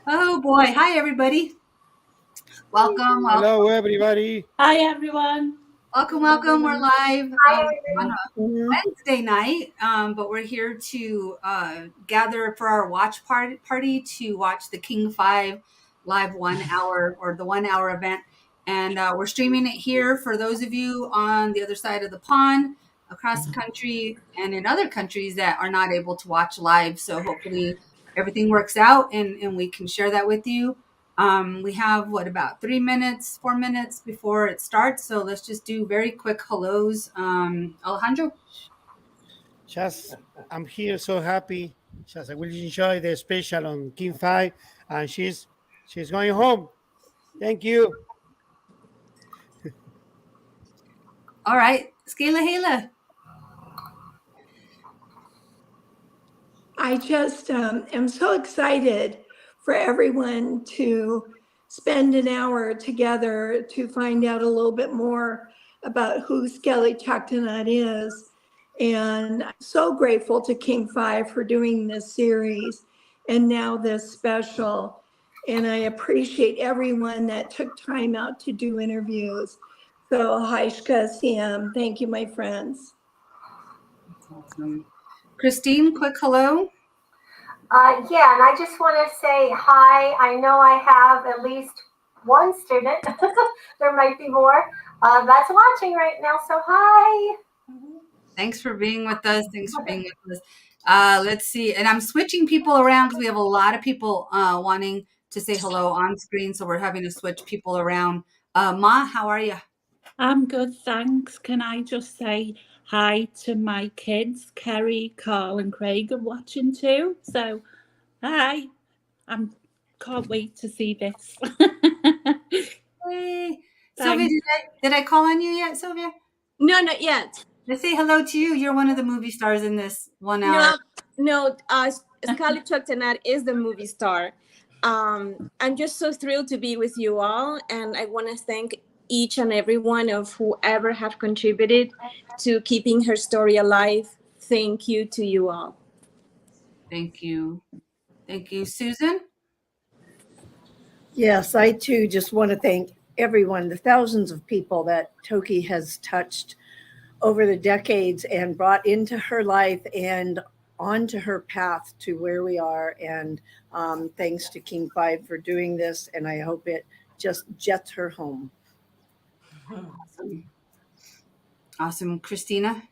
Oh boy. Hi, everybody. Welcome, Hello, welcome, everybody. Hi, everyone. welcome, welcome. We're live on a Mhm. Wednesday night, but we're here to gather for our watch party to watch the King 5 live 1 hour or the 1 hour event. And we're streaming it here for those of you on the other side of the pond, across the country, and in other countries that are not able to watch live. So hopefully everything works out and we can share that with you. We have what about 3 minutes, 4 minutes before it starts. So let's just do very quick hellos. Alejandro, Just, I'm here so happy. Just, I will enjoy the special on King 5, and she's going home. Thank you. all right. Skayla Hala. I just am so excited for everyone to spend an hour together to find out a little bit more about who Skelly Choctanut is. And I'm so grateful to King 5 for doing this series and now this special. And I appreciate everyone that took time out to do interviews. So, Haishka, Siam, thank you, my friends. Awesome. Christine, quick hello. Yeah, and I just want to say hi. I know I have at least one student. There might be more that's watching right now. So hi. Thanks for being with us. Thanks for being with us. Let's see. And I'm switching people around because we have a lot of people wanting to say hello on screen. So we're having to switch people around. Ma, how are you? I'm good, thanks. Can I just say hi to my kids? Kerry, Carl, and Craig are watching too. So, hi. I can't wait to see this. Hey. Sylvia, Thanks. did I call on you yet, Sylvia? No, not yet. Let's say hello to you. You're one of the movie stars in this 1 hour. No, no. Scarlett Choctanat is the movie star. I'm just so thrilled to be with you all, and I want to thank each and every one of whoever have contributed to keeping her story alive. Thank you to you all. Thank you. Thank you, Susan. Yes, I too just want to thank everyone, the thousands of people that Toki has touched over the decades and brought into her life and onto her path to where we are. And thanks to King 5 for doing this. And I hope it just jets her home. Awesome. Awesome. Christina.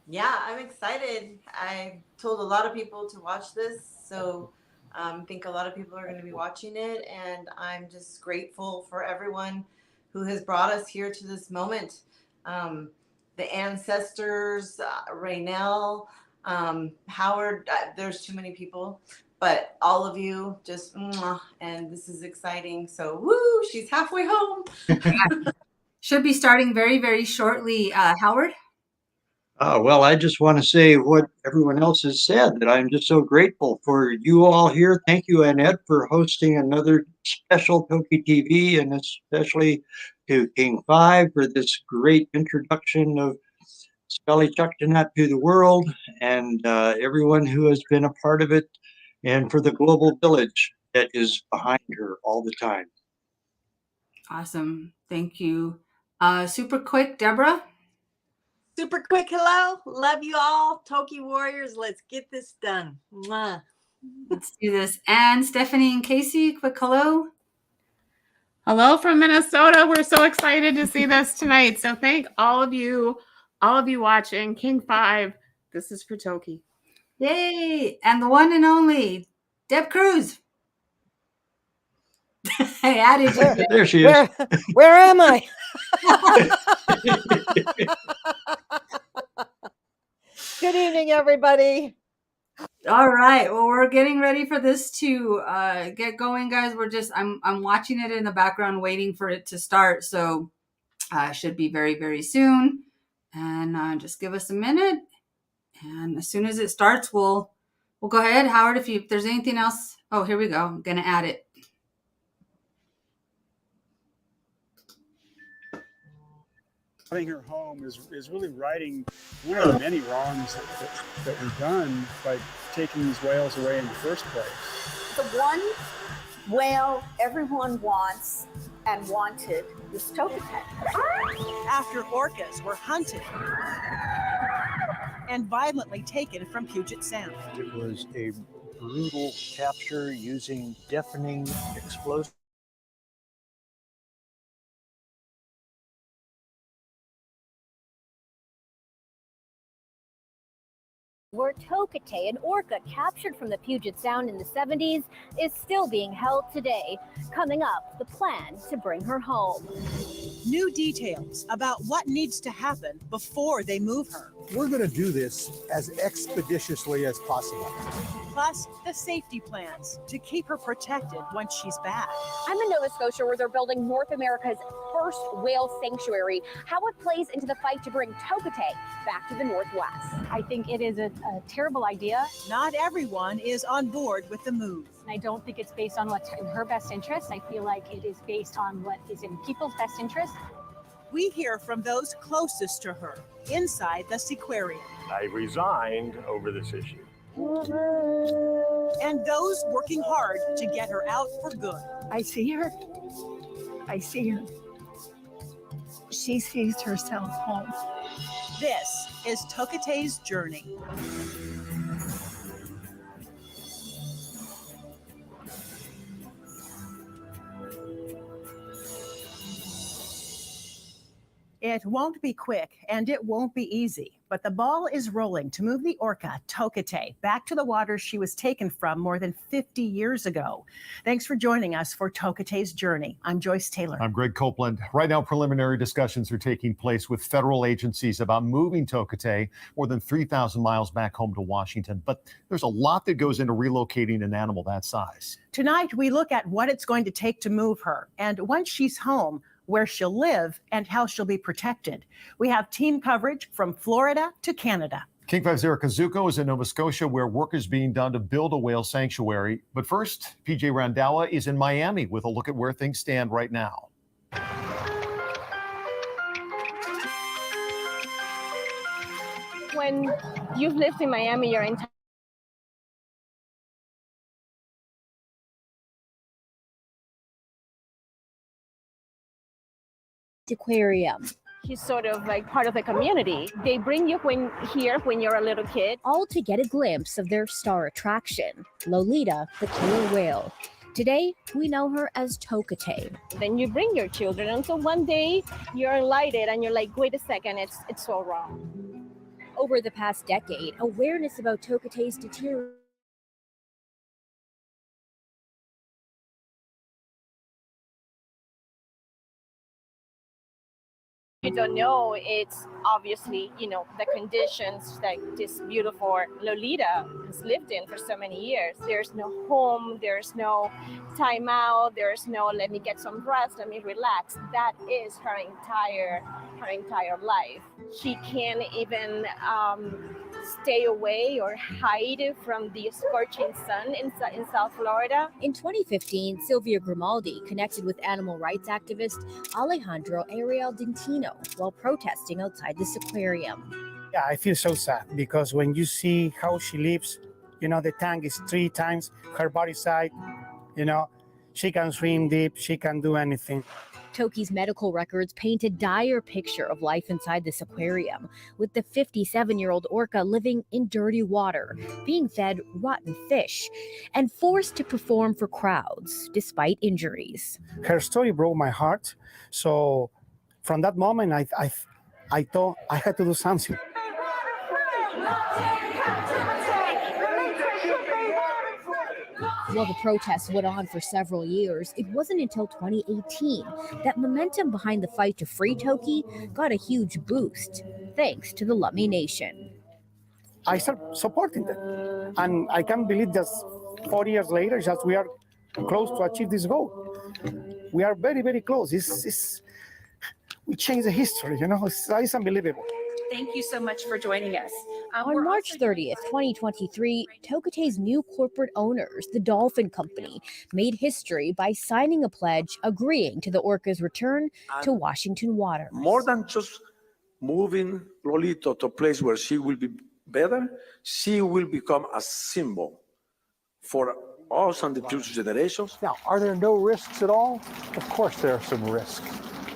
Yeah, I'm excited. I told a lot of people to watch this, so I think a lot of people are going to be watching it, and I'm just grateful for everyone who has brought us here to this moment. The ancestors, Raynell, Howard, there's too many people, but all of you just, mwah, and this is exciting. So, woo, she's halfway home. Should be starting very, very shortly. Howard. Well, I just want to say what everyone else has said, that I'm just so grateful for you all here. Thank you, Annette, for hosting another special Toki TV, and especially to King 5 for this great introduction of Scully Chucktonat to the world, and everyone who has been a part of it, and for the global village that is behind her all the time. Awesome. Thank you. Super quick, Deborah. Super quick hello. Love you all. Toki Warriors, let's get this done. Mwah. Let's do this. And Stephanie and Casey, quick hello. Hello from Minnesota. We're so excited to see this tonight. So thank all of you watching. King 5, this is for Toki. Yay. And the one and only Deb Cruz. I added you. There she is. Where am I? Good evening, everybody. All right. Well, we're getting ready for this to get going, guys. I'm watching it in the background, waiting for it to start. So should be very, very soon. And just give us a minute. And as soon as it starts, we'll go ahead. Howard, if there's anything else. Oh, here we go. I'm gonna add it. Having her home is really righting one of the many wrongs that we've done by taking these whales away in the first place. The one whale everyone wants and wanted was Tokitae. After orcas were hunted and violently taken from Puget Sound. It was a brutal capture using deafening explosives. Where Tokitae, an orca captured from the Puget Sound in the 70s, is still being held today. Coming up, the plan to bring her home. New details about what needs to happen before they move her. We're going to do this as expeditiously as possible. Plus, the safety plans to keep her protected once she's back. I'm in Nova Scotia, where they're building North America's first whale sanctuary. How it plays into the fight to bring Tokitae back to the Northwest. I think it is a terrible idea. Not everyone is on board with the move. I don't think it's based on what's in her best interest. I feel like it is based on what is in people's best interest. We hear from those closest to her inside the seaquarium. I resigned over this issue. And those working hard to get her out for good. I see her. I see her. She sees herself home. This is Tokitae's journey. It won't be quick and it won't be easy, but the ball is rolling to move the orca Tokitae back to the waters she was taken from more than 50 years ago. Thanks for joining us for Tokitae's journey. I'm Joyce Taylor. I'm Greg Copeland. Right now, preliminary discussions are taking place with federal agencies about moving Tokitae more than 3,000 miles back home to Washington. But there's a lot that goes into relocating an animal that size. Tonight, we look at what it's going to take to move her, and once she's home, where she'll live and how she'll be protected. We have team coverage from Florida to Canada. King 5's Eric Kazuko is in Nova Scotia, where work is being done to build a whale sanctuary. But first, PJ Randawa is in Miami with a look at where things stand right now. When you've lived in Miami your entire Aquarium. He's sort of like part of the community. They bring you here when you're a little kid. All to get a glimpse of their star attraction, Lolita, the killer whale. Today, we know her as Tokitae. Then you bring your children, and so one day you're enlightened and you're like, wait a second, it's so wrong. Over the past decade, awareness about Tokitae's deterioration You don't know, it's obviously, the conditions that this beautiful Lolita has lived in for so many years. There's no home, there's no time out, there's no let me get some rest, let me relax. That is her entire life. She can't even stay away or hide from the scorching sun in South Florida. In 2015, Sylvia Grimaldi connected with animal rights activist Alejandro Ariel Dintino while protesting outside this aquarium. Yeah, I feel so sad because when you see how she lives, the tank is 3 times her body size, she can swim deep, she can do anything. Toki's medical records paint a dire picture of life inside this aquarium, with the 57-year-old orca living in dirty water, being fed rotten fish, and forced to perform for crowds despite injuries. Her story broke my heart, so from that moment, I thought I had to do something. While the protests went on for several years, it wasn't until 2018 that momentum behind the fight to free Toki got a huge boost, thanks to the Lummi Nation. I started supporting them, and I can't believe just 4 years later, just we are close to achieve this goal. We are very, very close. We changed the history, it's unbelievable. Thank you so much for joining us. On March 30th, 2023, Tokitae's new corporate owners, the Dolphin Company, made history by signing a pledge agreeing to the orca's return to Washington waters. More than just moving Lolito to a place where she will be better, she will become a symbol for us and the future generations. Now, are there no risks at all? Of course there are some risks.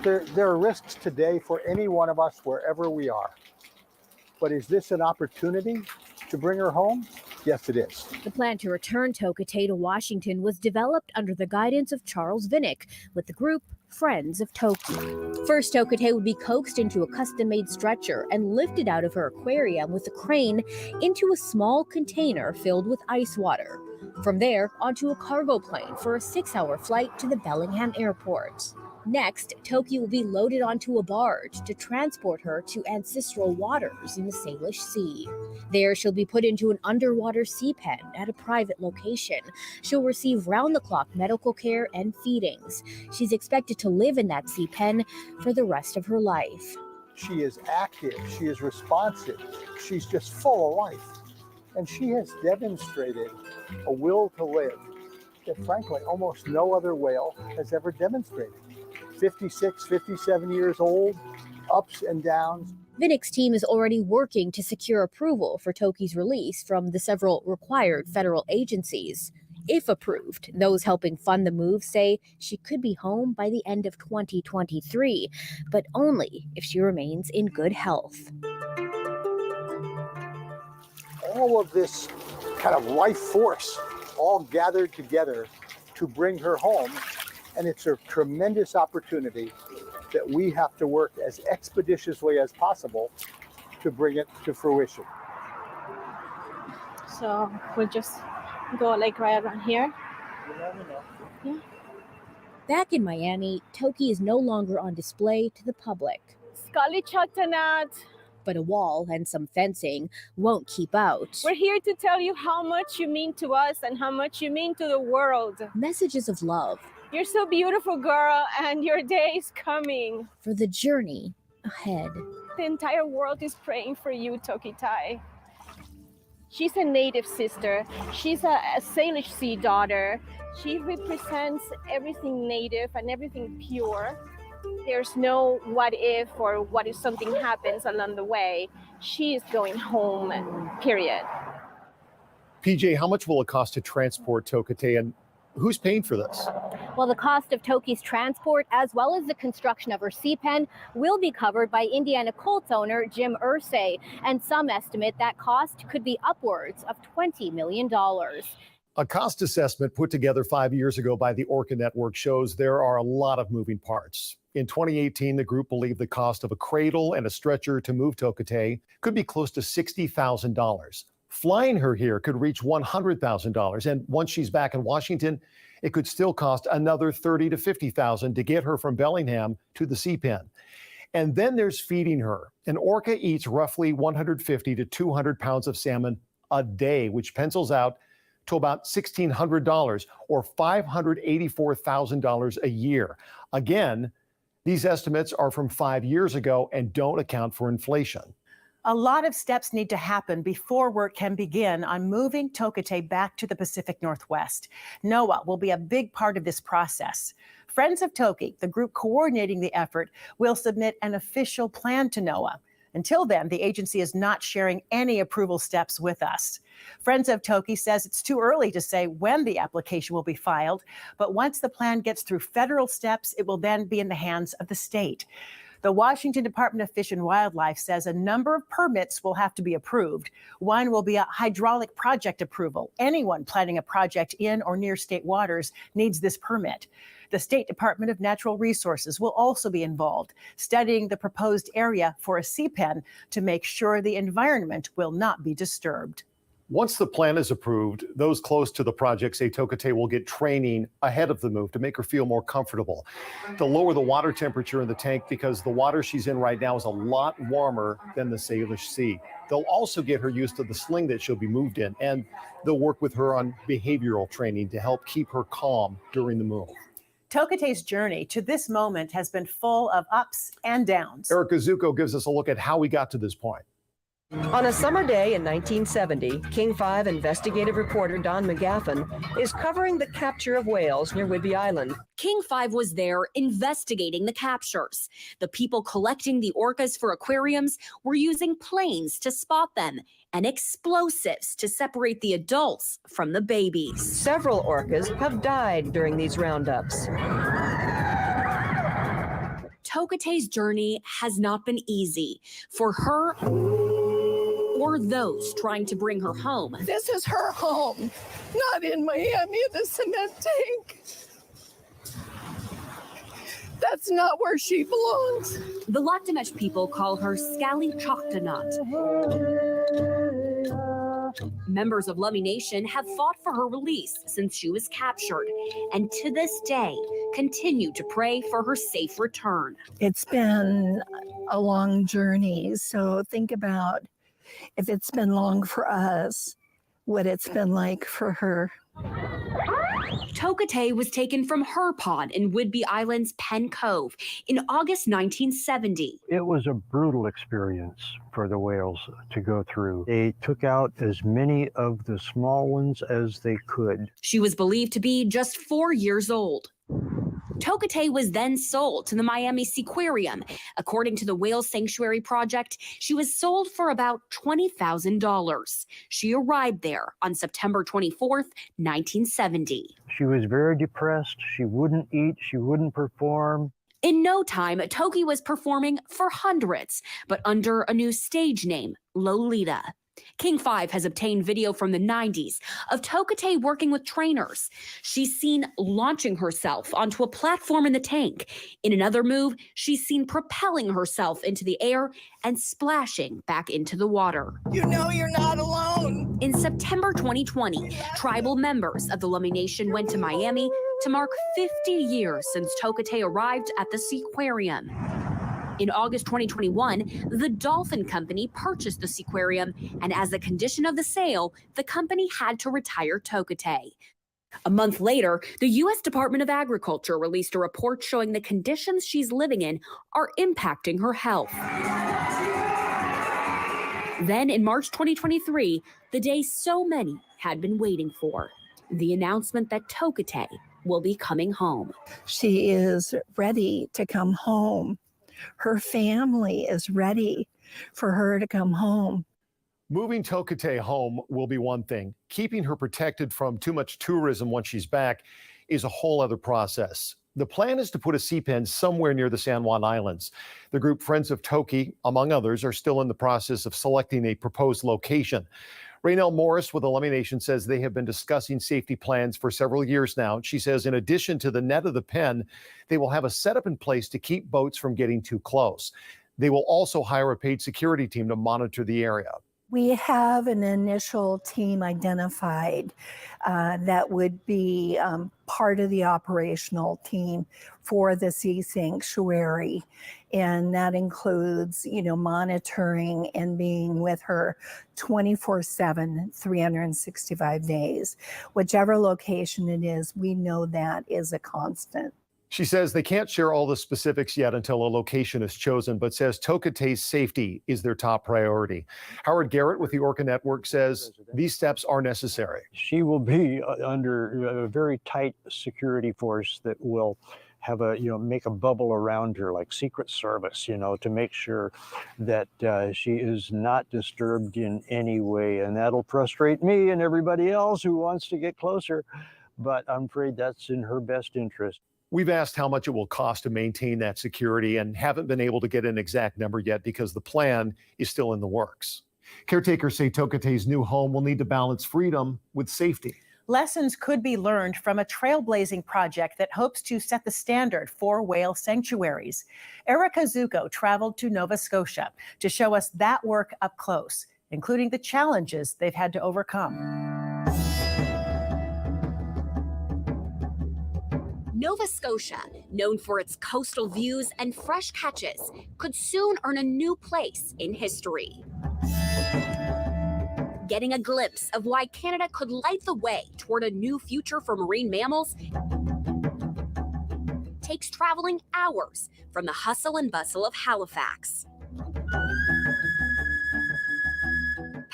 There are risks today for any one of us wherever we are. But is this an opportunity to bring her home? Yes, it is. The plan to return Tokitae to Washington was developed under the guidance of Charles Vinnick with the group Friends of Toki. First, Tokitae would be coaxed into a custom-made stretcher and lifted out of her aquarium with a crane into a small container filled with ice water. From there, onto a cargo plane for a 6-hour flight to the Bellingham airport. Next, Toki will be loaded onto a barge to transport her to ancestral waters in the Salish Sea. There, she'll be put into an underwater sea pen at a private location. She'll receive round-the-clock medical care and feedings. She's expected to live in that sea pen for the rest of her life. She is active, she is responsive, she's just full of life. And she has demonstrated a will to live that, frankly, almost no other whale has ever demonstrated. 56, 57 years old, ups and downs. Vinnick's team is already working to secure approval for Toki's release from the several required federal agencies. If approved, those helping fund the move say she could be home by the end of 2023, but only if she remains in good health. All of this kind of life force all gathered together to bring her home. And it's a tremendous opportunity that we have to work as expeditiously as possible to bring it to fruition. So we'll just go like right around here. Yeah. Back in Miami, Toki is no longer on display to the public. Scully Choctanat. But a wall and some fencing won't keep out. We're here to tell you how much you mean to us and how much you mean to the world. Messages of love. You're so beautiful, girl, and your day is coming. For the journey ahead. The entire world is praying for you, Tokitae. She's a native sister. She's a Salish Sea daughter. She represents everything native and everything pure. There's no what if or what if something happens along the way. She is going home, period. PJ, how much will it cost to transport Tokitae, and who's paying for this? Well, the cost of Toki's transport, as well as the construction of her sea pen, will be covered by Indiana Colts owner Jim Irsay, and some estimate that cost could be upwards of $20 million. A cost assessment put together 5 years ago by the Orca Network shows there are a lot of moving parts. In 2018, the group believed the cost of a cradle and a stretcher to move Tokitae could be close to $60,000. Flying her here could reach $100,000, and once she's back in Washington, it could still cost another $30,000 to $50,000 to get her from Bellingham to the sea pen. And then there's feeding her. An orca eats roughly 150 to 200 pounds of salmon a day, which pencils out to about $1,600 or $584,000 a year. Again, these estimates are from 5 years ago and don't account for inflation. A lot of steps need to happen before work can begin on moving Tokitae back to the Pacific Northwest. NOAA will be a big part of this process. Friends of Toki, the group coordinating the effort, will submit an official plan to NOAA. Until then, the agency is not sharing any approval steps with us. Friends of Toki says it's too early to say when the application will be filed, but once the plan gets through federal steps, it will then be in the hands of the state. The Washington Department of Fish and Wildlife says a number of permits will have to be approved. One will be a hydraulic project approval. Anyone planning a project in or near state waters needs this permit. The State Department of Natural Resources will also be involved, studying the proposed area for a sea pen to make sure the environment will not be disturbed. Once the plan is approved, those close to the project say Tokitae will get training ahead of the move to make her feel more comfortable. To lower the water temperature in the tank because the water she's in right now is a lot warmer than the Salish Sea. They'll also get her used to the sling that she'll be moved in, and they'll work with her on behavioral training to help keep her calm during the move. Tokitae's journey to this moment has been full of ups and downs. Erica Zucco gives us a look at how we got to this point. On a summer day in 1970, King 5 investigative reporter Don McGaffin is covering the capture of whales near Whidbey Island. King 5 was there investigating the captures. The people collecting the orcas for aquariums were using planes to spot them and explosives to separate the adults from the babies. Several orcas have died during these roundups. Tokitae's journey has not been easy for her or those trying to bring her home. This is her home, not in Miami in the cement tank. That's not where she belongs. The Laktamesh people call her Scally Choctanut. Members of Lummi Nation have fought for her release since she was captured, and to this day continue to pray for her safe return. It's been a long journey, so think about if it's been long for us, what it's been like for her. Tokitae was taken from her pond in Whidbey Island's Penn Cove in August 1970. It was a brutal experience for the whales to go through. They took out as many of the small ones as they could. She was believed to be just 4 years old. Tokitae was then sold to the Miami Seaquarium. According to the Whale Sanctuary Project, she was sold for about $20,000. She arrived there on September 24th, 1970. She was very depressed. She wouldn't eat. She wouldn't perform. In no time, Toki was performing for hundreds, but under a new stage name, Lolita. King 5 has obtained video from the 90s of Tokitae working with trainers. She's seen launching herself onto a platform in the tank. In another move, she's seen propelling herself into the air and splashing back into the water. You know you're not alone. In September 2020, tribal members of the Lummi Nation went to Miami to mark 50 years since Tokitae arrived at the Seaquarium. In August 2021, the Dolphin Company purchased the Seaquarium, and as a condition of the sale, the company had to retire Tokitae. A month later, the U.S. Department of Agriculture released a report showing the conditions she's living in are impacting her health. Then in March 2023, the day so many had been waiting for, the announcement that Tokitae will be coming home. She is ready to come home. Her family is ready for her to come home. Moving Tokitae home will be one thing. Keeping her protected from too much tourism once she's back is a whole other process. The plan is to put a sea pen somewhere near the San Juan Islands. The group Friends of Toki, among others, are still in the process of selecting a proposed location. Raynell Morris with Lummi Nation says they have been discussing safety plans for several years now. She says in addition to the net of the pen, they will have a setup in place to keep boats from getting too close. They will also hire a paid security team to monitor the area. We have an initial team identified that would be part of the operational team for the Sea Sanctuary. And that includes, monitoring and being with her 24/7, 365 days. Whichever location it is, we know that is a constant. She says they can't share all the specifics yet until a location is chosen, but says Tokitae's safety is their top priority. Howard Garrett with the Orca Network says these steps are necessary. She will be under a very tight security force that will have make a bubble around her like Secret Service, to make sure that she is not disturbed in any way. And that'll frustrate me and everybody else who wants to get closer. But I'm afraid that's in her best interest. We've asked how much it will cost to maintain that security and haven't been able to get an exact number yet because the plan is still in the works. Caretakers say Tokitae's new home will need to balance freedom with safety. Lessons could be learned from a trailblazing project that hopes to set the standard for whale sanctuaries. Erica Zuko traveled to Nova Scotia to show us that work up close, including the challenges they've had to overcome. Nova Scotia, known for its coastal views and fresh catches, could soon earn a new place in history. Getting a glimpse of why Canada could light the way toward a new future for marine mammals takes traveling hours from the hustle and bustle of Halifax.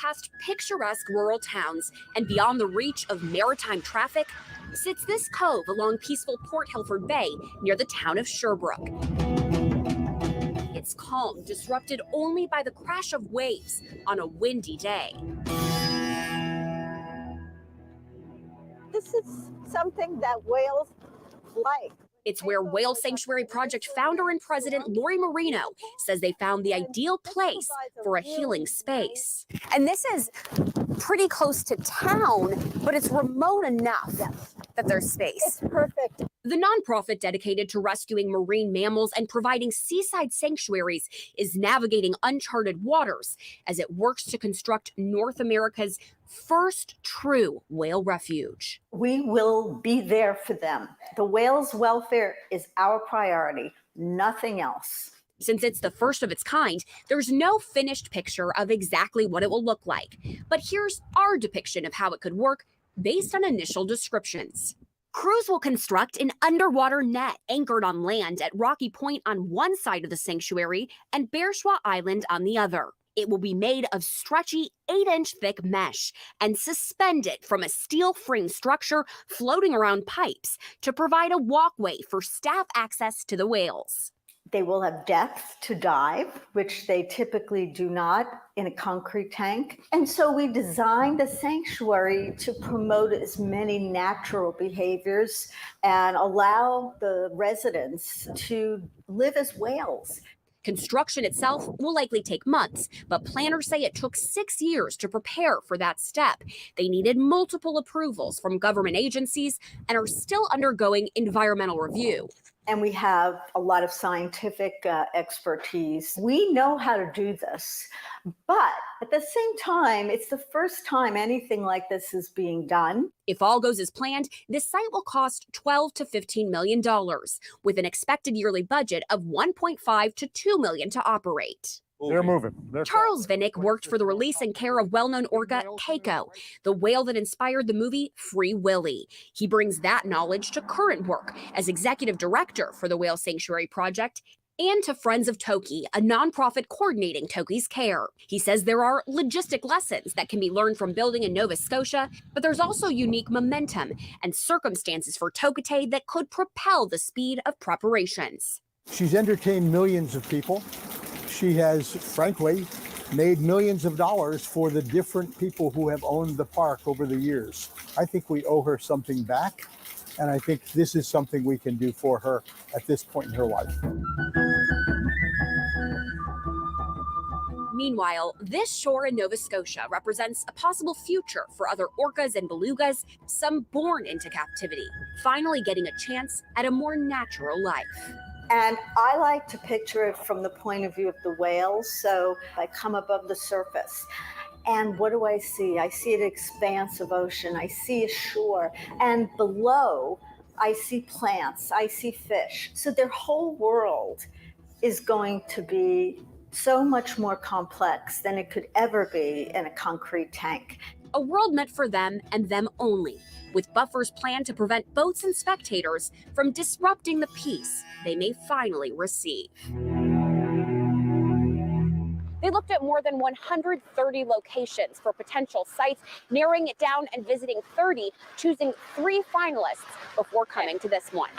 past picturesque rural towns and beyond the reach of maritime traffic sits this cove along peaceful Port Hilford Bay near the town of Sherbrooke. It's calm, disrupted only by the crash of waves on a windy day. This is something that whales like. It's where Whale Sanctuary Project founder and president Lori Marino says they found the ideal place for a healing space. And this is pretty close to town, but it's remote enough that there's space. It's perfect. The nonprofit dedicated to rescuing marine mammals and providing seaside sanctuaries is navigating uncharted waters as it works to construct North America's first true whale refuge. We will be there for them. The whales' welfare is our priority, nothing else. Since it's the first of its kind, there's no finished picture of exactly what it will look like. But here's our depiction of how it could work based on initial descriptions. Crews will construct an underwater net anchored on land at Rocky Point on one side of the sanctuary and Bearschwa Island on the other. It will be made of stretchy 8-inch thick mesh and suspended from a steel frame structure floating around pipes to provide a walkway for staff access to the whales. They will have depth to dive, which they typically do not in a concrete tank. And so we designed the sanctuary to promote as many natural behaviors and allow the residents to live as whales. Construction itself will likely take months, but planners say it took 6 years to prepare for that step. They needed multiple approvals from government agencies and are still undergoing environmental review. And we have a lot of scientific expertise. We know how to do this, but at the same time, it's the first time anything like this is being done. If all goes as planned, this site will cost $12 to $15 million, with an expected yearly budget of $1.5 to $2 million to operate. They're moving. Charles Vinnick worked for the release and care of well-known orca Keiko, the whale that inspired the movie Free Willy. He brings that knowledge to current work as executive director for the Whale Sanctuary Project and to Friends of Toki, a nonprofit coordinating Toki's care. He says there are logistic lessons that can be learned from building in Nova Scotia, but there's also unique momentum and circumstances for Tokitae that could propel the speed of preparations. She's entertained millions of people. She has, frankly, made millions of dollars for the different people who have owned the park over the years. I think we owe her something back, and I think this is something we can do for her at this point in her life. Meanwhile, this shore in Nova Scotia represents a possible future for other orcas and belugas, some born into captivity, finally getting a chance at a more natural life. And I like to picture it from the point of view of the whales. So I come above the surface. And what do I see? I see an expanse of ocean. I see a shore. And below, I see plants. I see fish. So their whole world is going to be so much more complex than it could ever be in a concrete tank. A world meant for them and them only, with buffers planned to prevent boats and spectators from disrupting the peace they may finally receive. They looked at more than 130 locations for potential sites, narrowing it down and visiting 30, choosing 3 finalists before coming to this one.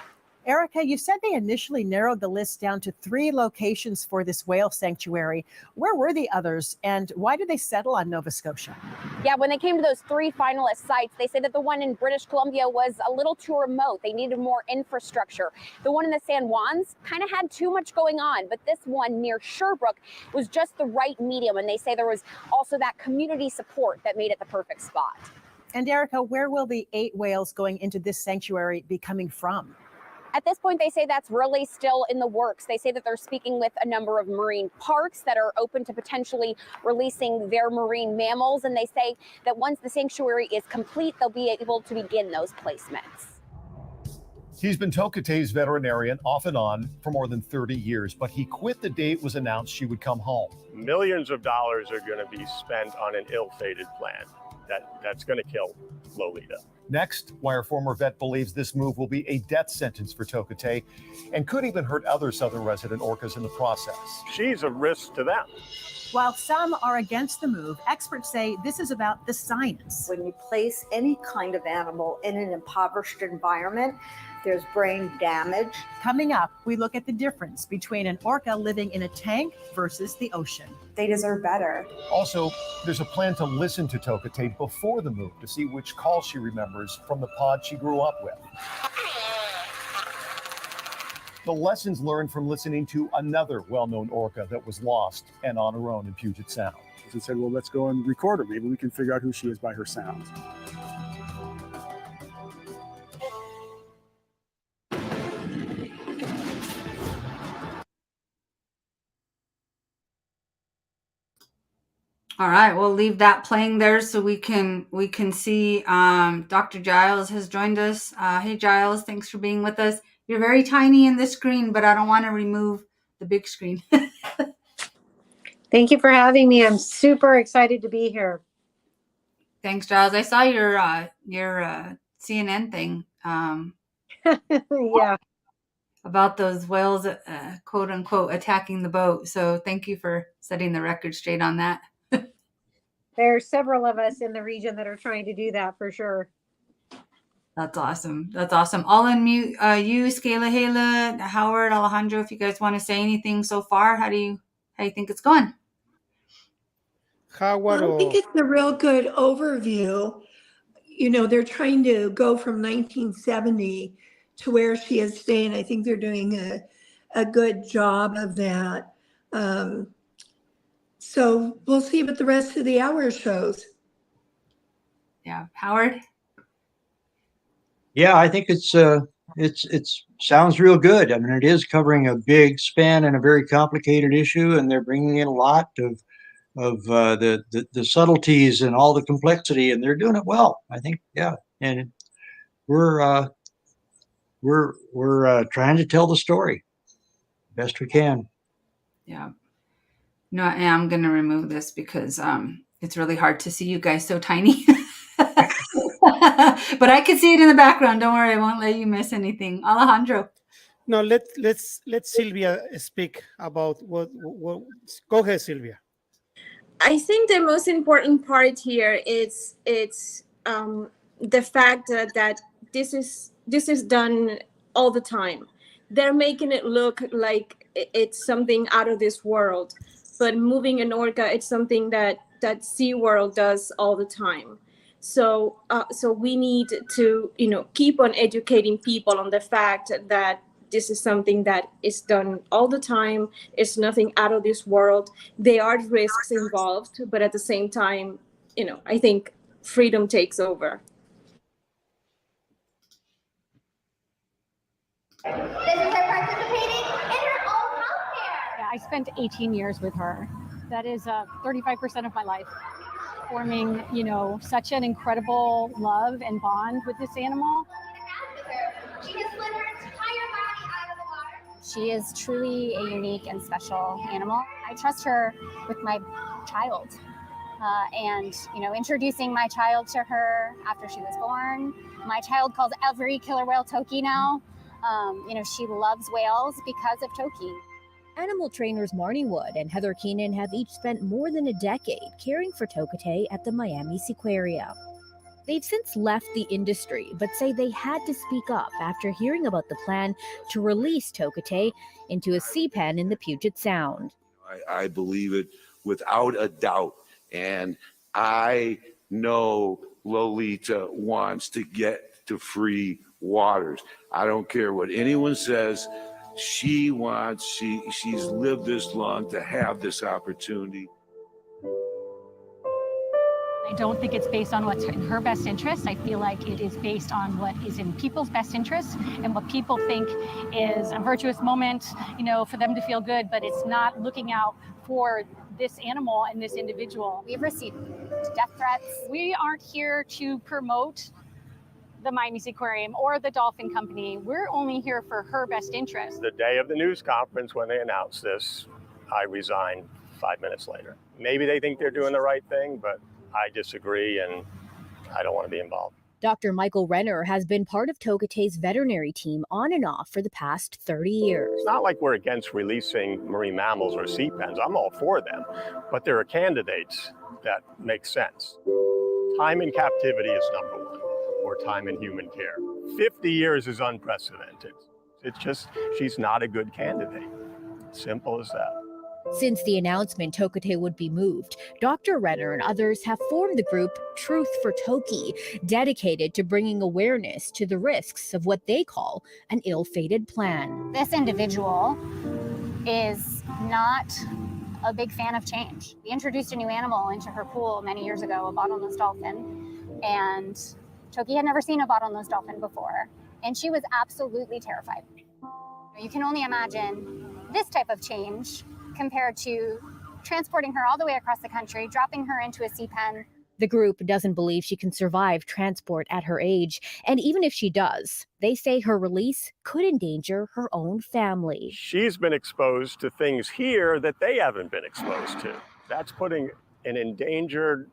Erica, you said they initially narrowed the list down to 3 locations for this whale sanctuary. Where were the others, and why did they settle on Nova Scotia? Yeah, when they came to those 3 finalist sites, they said that the one in British Columbia was a little too remote. They needed more infrastructure. The one in the San Juans kind of had too much going on, but this one near Sherbrooke was just the right medium, and they say there was also that community support that made it the perfect spot. And Erica, where will the 8 whales going into this sanctuary be coming from? At this point, they say that's really still in the works. They say that they're speaking with a number of marine parks that are open to potentially releasing their marine mammals. And they say that once the sanctuary is complete, they'll be able to begin those placements. He's been Tokitae's veterinarian off and on for more than 30 years, but he quit the day it was announced she would come home. Millions of dollars are going to be spent on an ill-fated plan that's going to kill Lolita. Next, why our former vet believes this move will be a death sentence for Tokitae and could even hurt other southern resident orcas in the process. She's a risk to them. While some are against the move, experts say this is about the science. When you place any kind of animal in an impoverished environment, there's brain damage. Coming up, we look at the difference between an orca living in a tank versus the ocean. They deserve better. Also, there's a plan to listen to Tokitae before the move to see which call she remembers from the pod she grew up with. The lessons learned from listening to another well-known orca that was lost and on her own in Puget Sound. And said, well, let's go and record her. Maybe we can figure out who she is by her sounds. All right, we'll leave that playing there so we can see Dr. Giles has joined us. Hey Giles, thanks for being with us. You're very tiny in the screen, but I don't want to remove the big screen. Thank you for having me. I'm super excited to be here. Thanks, Giles. I saw your CNN thing. Yeah. About those whales, quote unquote, attacking the boat. So thank you for setting the record straight on that. There are several of us in the region that are trying to do that for sure. That's awesome. That's awesome. I'll unmute you, Scala, Hala, Howard, Alejandro, if you guys want to say anything so far. How do you think it's going? I think it's a real good overview. You know, they're trying to go from 1970 to where she is today, and I think they're doing a good job of that. So we'll see what the rest of the hour shows. Yeah, Howard. Yeah, I think it's sounds real good. I mean, it is covering a big span and a very complicated issue, and they're bringing in a lot of the subtleties and all the complexity, and they're doing it well. I think, yeah, and we're trying to tell the story best we can. Yeah. No, I'm going to remove this because it's really hard to see you guys so tiny. But I can see it in the background. Don't worry, I won't let you miss anything. Alejandro. No, let's Sylvia speak about what. Go ahead, Sylvia. I think the most important part here is the fact that this is done all the time. They're making it look like it's something out of this world, but moving an orca, it's something that SeaWorld does all the time. So we need to keep on educating people on the fact that this is something that is done all the time. It's nothing out of this world. There are risks involved, but at the same time, I think freedom takes over. This is her participating in her own healthcare. Yeah, I spent 18 years with her. That is 35% of my life. Forming, such an incredible love and bond with this animal. She has slid her entire body out of the water. She is truly a unique and special animal. I trust her with my child. And introducing my child to her after she was born. My child calls every killer whale Toki now. She loves whales because of Toki. Animal trainers Marnie Wood and Heather Keenan have each spent more than a decade caring for Tokitae at the Miami Seaquarium. They've since left the industry, but say they had to speak up after hearing about the plan to release Tokitae into a sea pen in the Puget Sound. I believe it without a doubt. And I know Lolita wants to get to free waters. I don't care what anyone says. She wants, she's lived this long to have this opportunity. I don't think it's based on what's in her best interest. I feel like it is based on what is in people's best interest and what people think is a virtuous moment, for them to feel good, but it's not looking out for this animal and this individual. We've received death threats. We aren't here to promote the Miami Seaquarium or the Dolphin Company. We're only here for her best interest. The day of the news conference when they announced this, I resigned 5 minutes later. Maybe they think they're doing the right thing, but I disagree and I don't want to be involved. Dr. Michael Renner has been part of Tokitae's veterinary team on and off for the past 30 years. It's not like we're against releasing marine mammals or sea pens. I'm all for them, but there are candidates that make sense. Time in captivity is number one, or time in human care. 50 years is unprecedented. It's just, she's not a good candidate. Simple as that. Since the announcement Tokitae would be moved, Dr. Renner and others have formed the group Truth for Toki, dedicated to bringing awareness to the risks of what they call an ill-fated plan. This individual is not a big fan of change. We introduced a new animal into her pool many years ago, a bottlenose dolphin, and Toki had never seen a bottlenose dolphin before, and she was absolutely terrified. You can only imagine this type of change compared to transporting her all the way across the country, dropping her into a sea pen. The group doesn't believe she can survive transport at her age, and even if she does, they say her release could endanger her own family. She's been exposed to things here that they haven't been exposed to. That's putting an endangered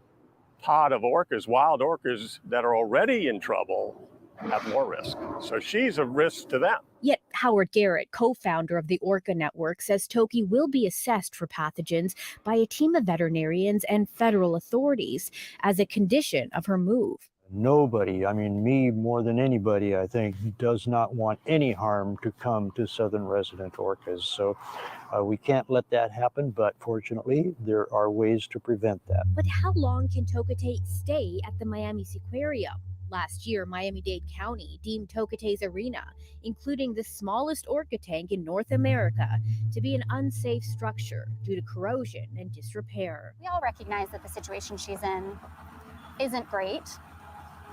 pod of orcas, wild orcas that are already in trouble, have more risk. So she's a risk to them. Yet Howard Garrett, co-founder of the Orca Network, says Toki will be assessed for pathogens by a team of veterinarians and federal authorities as a condition of her move. Nobody, I mean, me more than anybody, I think, does not want any harm to come to southern resident orcas. So we can't let that happen, but fortunately, there are ways to prevent that. But how long can Tokitae stay at the Miami Seaquarium? Last year, Miami-Dade County deemed Tokitae's arena, including the smallest orca tank in North America, to be an unsafe structure due to corrosion and disrepair. We all recognize that the situation she's in isn't great.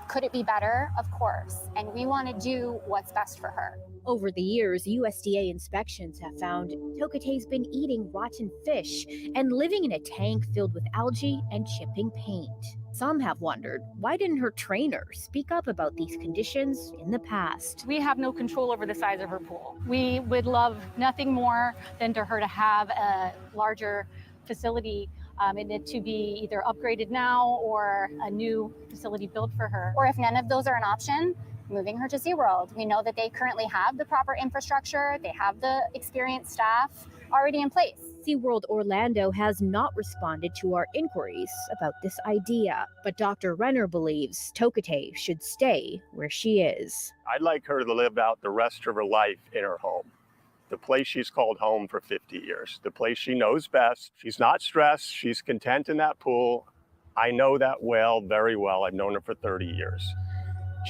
Could it be better? Of course. And we want to do what's best for her. Over the years, USDA inspections have found Tokitae's been eating rotten fish and living in a tank filled with algae and chipping paint. Some have wondered, why didn't her trainer speak up about these conditions in the past? We have no control over the size of her pool. We would love nothing more than for her to have a larger facility and it to be either upgraded now or a new facility built for her. Or if none of those are an option, moving her to SeaWorld. We know that they currently have the proper infrastructure, they have the experienced staff already in place. SeaWorld Orlando has not responded to our inquiries about this idea, but Dr. Renner believes Tokitae should stay where she is. I'd like her to live out the rest of her life in her home. The place she's called home for 50 years, the place she knows best. She's not stressed, she's content in that pool. I know that whale very well. I've known her for 30 years.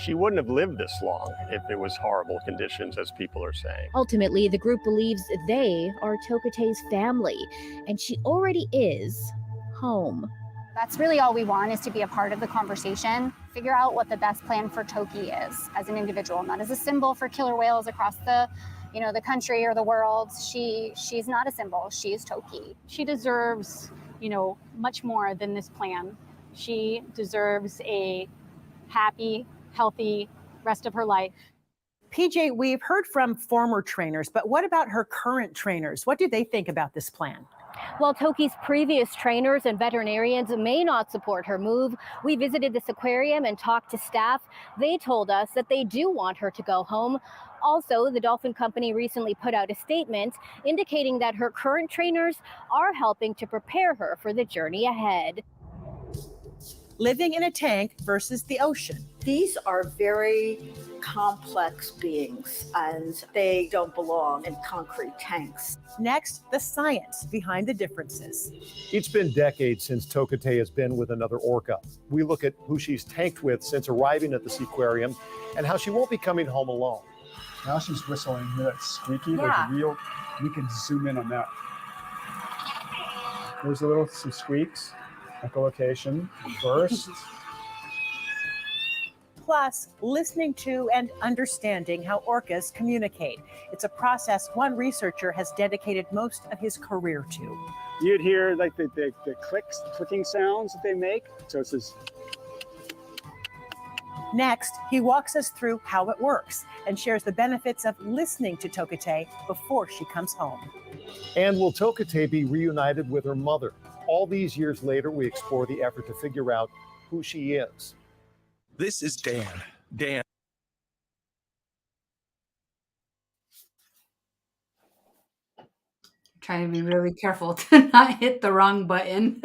She wouldn't have lived this long if it was horrible conditions, as people are saying. Ultimately, the group believes they are Tokitae's family, and she already is home. That's really all we want, is to be a part of the conversation, figure out what the best plan for Toki is as an individual, not as a symbol for killer whales across the country or the world. She's not a symbol, she's Toki. She deserves, much more than this plan. She deserves a happy, healthy rest of her life. PJ, we've heard from former trainers, but what about her current trainers? What do they think about this plan? While Toki's previous trainers and veterinarians may not support her move, we visited this aquarium and talked to staff. They told us that they do want her to go home. Also, the dolphin company recently put out a statement indicating that her current trainers are helping to prepare her for the journey ahead. Living in a tank versus the ocean. These are very complex beings and they don't belong in concrete tanks. Next, the science behind the differences. It's been decades since Tokitae has been with another orca. We look at who she's tanked with since arriving at the Seaquarium and how she won't be coming home alone. Now she's whistling. You hear that squeaky? Yeah. There's a real, we can zoom in on that. There's some squeaks, echolocation, burst. Plus, listening to and understanding how orcas communicate. It's a process one researcher has dedicated most of his career to. You'd hear like the clicking sounds that they make. So it's this. Next, he walks us through how it works and shares the benefits of listening to Tokitae before she comes home. And will Tokitae be reunited with her mother? All these years later, we explore the effort to figure out who she is. This is Dan. Dan. Trying to be really careful to not hit the wrong button.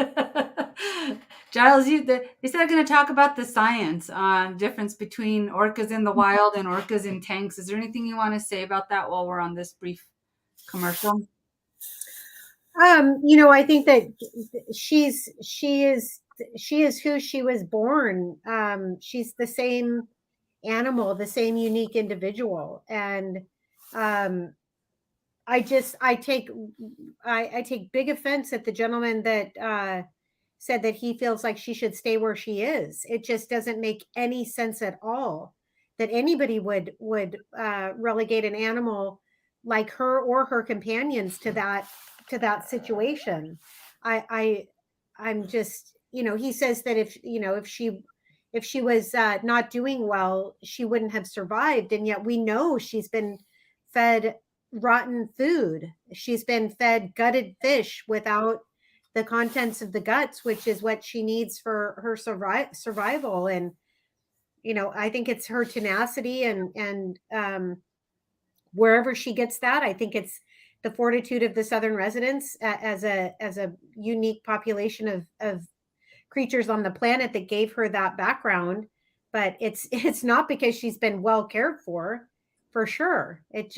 Giles, they said they're going to talk about the science on difference between orcas in the wild and orcas in tanks. Is there anything you want to say about that while we're on this brief commercial? I think that she is who she was born. She's the same animal, the same unique individual, and I take big offense at the gentleman that said that he feels like she should stay where she is. It just doesn't make any sense at all that anybody would relegate an animal like her or her companions to that situation. I'm just, he says that if she was not doing well, she wouldn't have survived, and yet we know she's been fed rotten food. She's been fed gutted fish without the contents of the guts, which is what she needs for her survival. And I think it's her tenacity and wherever she gets that, I think it's the fortitude of the Southern residents as a unique population of creatures on the planet that gave her that background. But it's not because she's been well cared for sure. I'm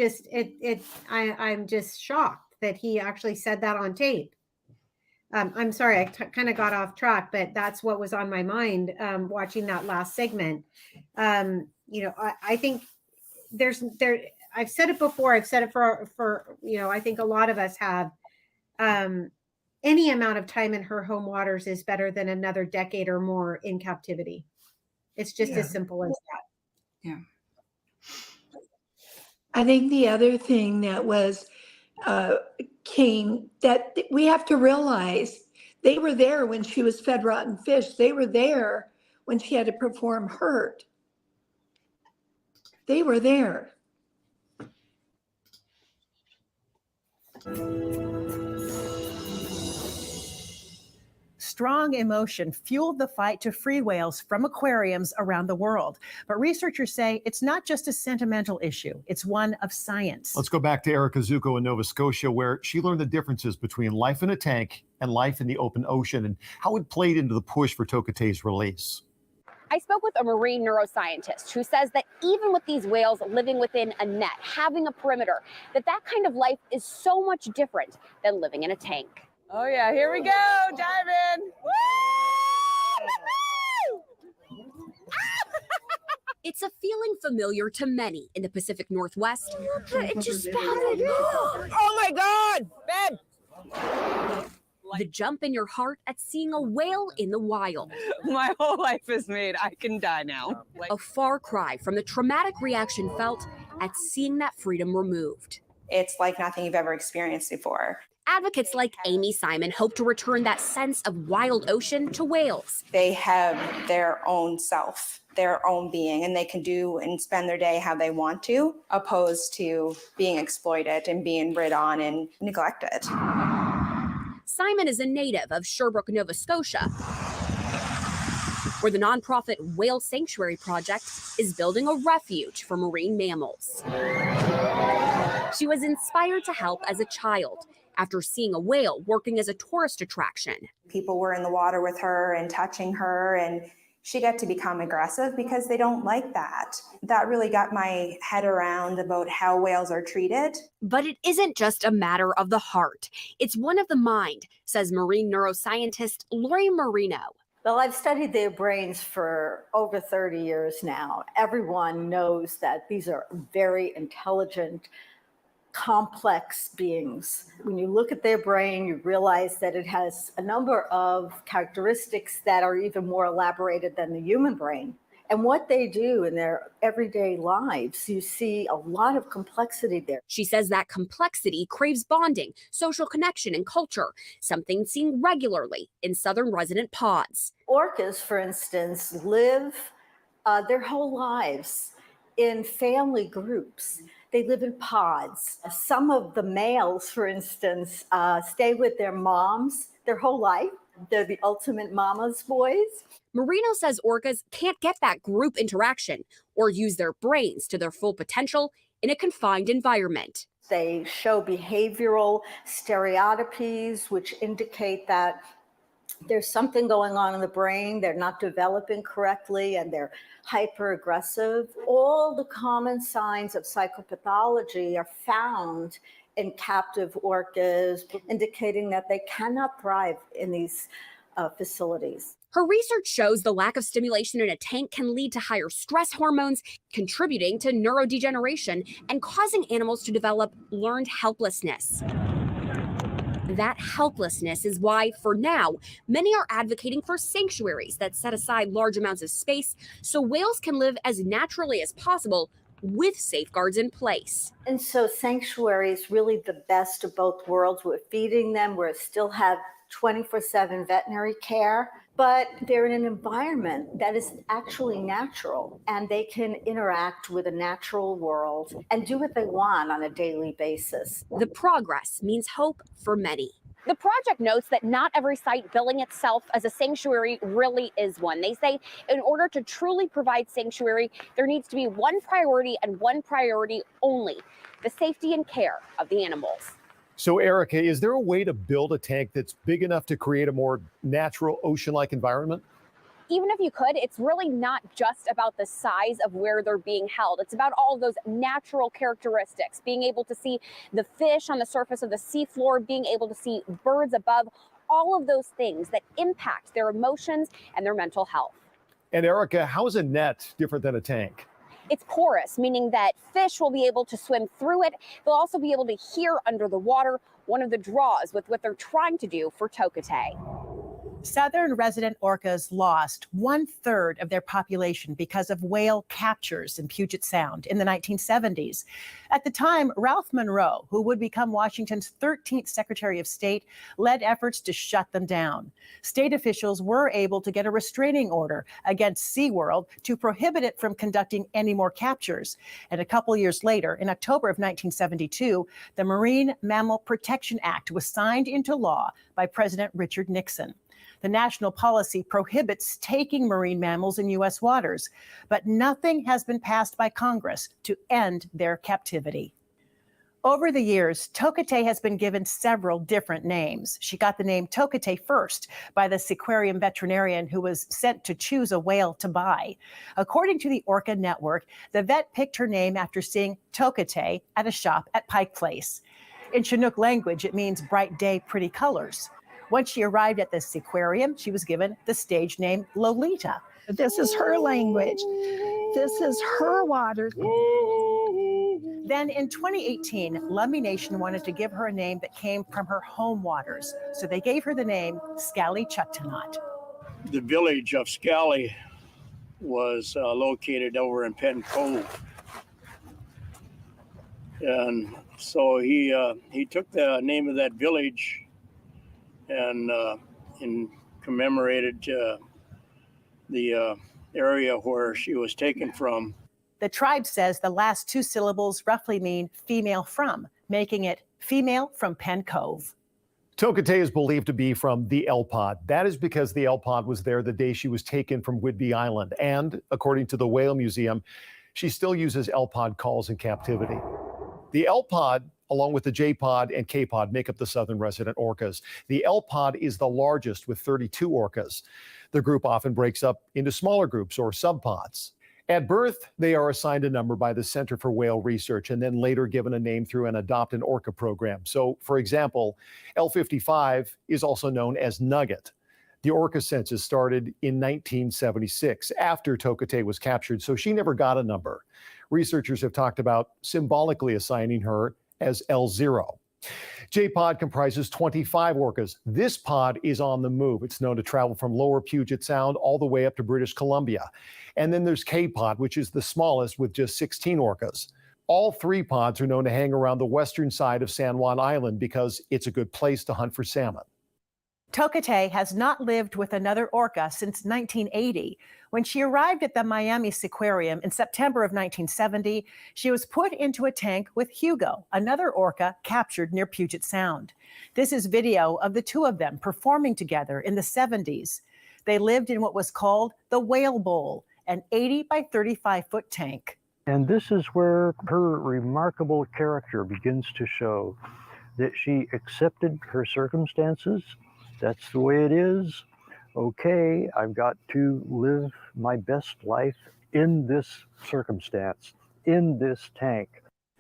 just shocked that he actually said that on tape. I'm sorry, I kind of got off track, but that's what was on my mind watching that last segment. I think I've said it before. I've said it for I think a lot of us have. Any amount of time in her home waters is better than another decade or more in captivity. It's just as simple as that. Yeah. I think the other thing that was came that we have to realize, they were there when she was fed rotten fish. They were there when she had to perform hurt. They were there. Strong emotion fueled the fight to free whales from aquariums around the world. But researchers say it's not just a sentimental issue, it's one of science. Let's go back to Erica Zuko in Nova Scotia, where she learned the differences between life in a tank and life in the open ocean and how it played into the push for Tokitae's release. I spoke with a marine neuroscientist who says that even with these whales living within a net, having a perimeter, that kind of life is so much different than living in a tank. Oh yeah, here we go, dive in. Woo! It's a feeling familiar to many in the Pacific Northwest. It just spouted. Oh my God, Ben! The jump in your heart at seeing a whale in the wild. My whole life is made. I can die now. A far cry from the traumatic reaction felt at seeing that freedom removed. It's like nothing you've ever experienced before. Advocates like Amy Simon hope to return that sense of wild ocean to whales. They have their own self, their own being, and they can do and spend their day how they want to, opposed to being exploited and being rid on and neglected. Simon is a native of Sherbrooke, Nova Scotia, where the nonprofit Whale Sanctuary Project is building a refuge for marine mammals. She was inspired to help as a child after seeing a whale working as a tourist attraction. People were in the water with her and touching her, and she got to become aggressive because they don't like that. That really got my head around about how whales are treated. But it isn't just a matter of the heart. It's one of the mind, says marine neuroscientist Lori Marino. Well, I've studied their brains for over 30 years now. Everyone knows that these are very intelligent, complex beings. When you look at their brain, you realize that it has a number of characteristics that are even more elaborated than the human brain. And what they do in their everyday lives, you see a lot of complexity there. She says that complexity craves bonding, social connection, and culture, something seen regularly in southern resident pods. Orcas, for instance, live their whole lives in family groups. They live in pods. Some of the males, for instance, stay with their moms their whole life. They're the ultimate mama's boys. Marino says orcas can't get that group interaction or use their brains to their full potential in a confined environment. They show behavioral stereotypies, which indicate that there's something going on in the brain. They're not developing correctly and they're hyper aggressive. All the common signs of psychopathology are found in captive orcas, indicating that they cannot thrive in these facilities. Her research shows the lack of stimulation in a tank can lead to higher stress hormones, contributing to neurodegeneration and causing animals to develop learned helplessness. That helplessness is why, for now, many are advocating for sanctuaries that set aside large amounts of space so whales can live as naturally as possible with safeguards in place. And so sanctuary is really the best of both worlds. We're feeding them, we still have 24/7 veterinary care, but they're in an environment that is actually natural and they can interact with a natural world and do what they want on a daily basis. The progress means hope for many. The project notes that not every site billing itself as a sanctuary really is one. They say in order to truly provide sanctuary, there needs to be one priority and one priority only: the safety and care of the animals. So, Erica, is there a way to build a tank that's big enough to create a more natural ocean-like environment? Even if you could, it's really not just about the size of where they're being held. It's about all of those natural characteristics, being able to see the fish on the surface of the seafloor, being able to see birds above, all of those things that impact their emotions and their mental health. And Erica, how is a net different than a tank? It's porous, meaning that fish will be able to swim through it. They'll also be able to hear under the water, one of the draws with what they're trying to do for Tokitae. Southern resident orcas lost 1/3 of their population because of whale captures in Puget Sound in the 1970s. At the time, Ralph Monroe, who would become Washington's 13th Secretary of State, led efforts to shut them down. State officials were able to get a restraining order against SeaWorld to prohibit it from conducting any more captures. And a couple years later, in October of 1972, the Marine Mammal Protection Act was signed into law by President Richard Nixon. The national policy prohibits taking marine mammals in U.S. waters, but nothing has been passed by Congress to end their captivity. Over the years, Tokitae has been given several different names. She got the name Tokitae first by the seaquarium veterinarian who was sent to choose a whale to buy. According to the Orca Network, the vet picked her name after seeing Tokitae at a shop at Pike Place. In Chinook language, it means bright day, pretty colors. Once she arrived at the seaquarium, she was given the stage name Lolita. This is her language. This is her water. Then in 2018, Lummi Nation wanted to give her a name that came from her home waters. So they gave her the name Scally Chuktanut. The village of Scally was located over in Penn Cove. And so he took the name of that village and commemorated the area where she was taken from. The tribe says the last two syllables roughly mean female from, making it female from Penn Cove. Tokitae is believed to be from the L Pod. That is because the L Pod was there the day she was taken from Whidbey Island. And according to the Whale Museum, she still uses L Pod calls in captivity. The L Pod, along with the J Pod and K Pod, make up the southern resident orcas. The L Pod is the largest with 32 orcas. The group often breaks up into smaller groups or subpods. At birth, they are assigned a number by the Center for Whale Research and then later given a name through an Adopt an Orca program. So, for example, L55 is also known as Nugget. The orca census started in 1976 after Tokitae was captured, so she never got a number. Researchers have talked about symbolically assigning her as L0. J-Pod comprises 25 orcas. This pod is on the move. It's known to travel from lower Puget Sound all the way up to British Columbia. And then there's K-Pod, which is the smallest with just 16 orcas. All three pods are known to hang around the western side of San Juan Island because it's a good place to hunt for salmon. Tokitae has not lived with another orca since 1980. When she arrived at the Miami Seaquarium in September of 1970, she was put into a tank with Hugo, another orca captured near Puget Sound. This is video of the two of them performing together in the 70s. They lived in what was called the Whale Bowl, an 80 by 35-foot tank. And this is where her remarkable character begins to show, that she accepted her circumstances. That's the way it is. Okay, I've got to live my best life in this circumstance, in this tank.